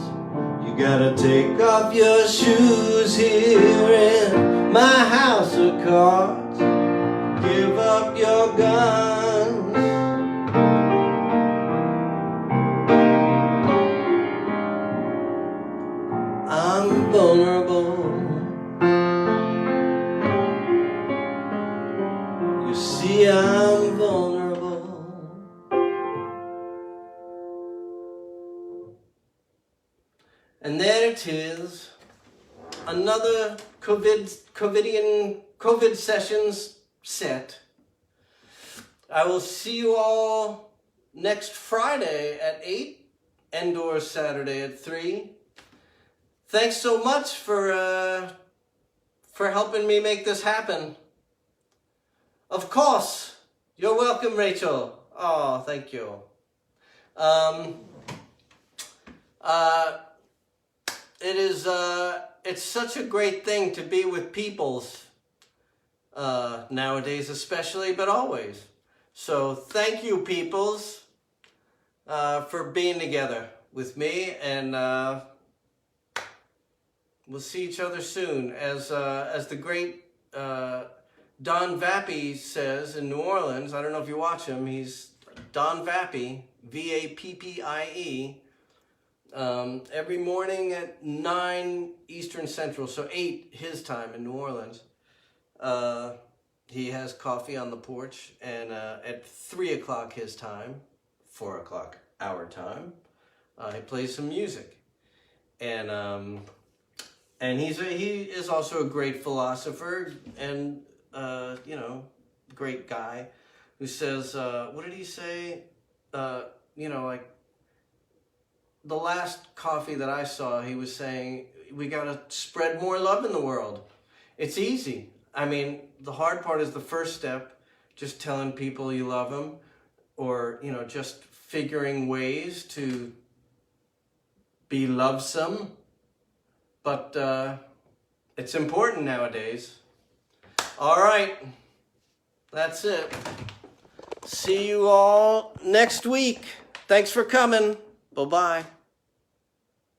[SPEAKER 1] You gotta take off your shoes here in my house of cards. Give up your guns. I'm vulnerable. You see, I'm vulnerable. And there it is, another COVID sessions set. I will see you all next Friday at 8, and/or Saturday at 3. Thanks so much for helping me make this happen. Of course, you're welcome, Rachel. Oh, thank you. It's such a great thing to be with peoples, nowadays especially, but always. So thank you, peoples, for being together with me, and we'll see each other soon. As the great Don Vappie says in New Orleans, I don't know if you watch him, he's Don Vappie, V-A-P-P-I-E, every morning at 9 Eastern Central, so 8 his time in New Orleans. He has coffee on the porch, and at 3 o'clock his time, 4 o'clock our time, he plays some music. And he is also a great philosopher, and you know, great guy who says, what did he say? You know, like, the last coffee that I saw, he was saying, we gotta spread more love in the world. It's easy. I mean, the hard part is the first step, just telling people you love them, or, you know, just figuring ways to be lovesome. But it's important nowadays. All right, that's it. See you all next week. Thanks for coming. Bye-bye.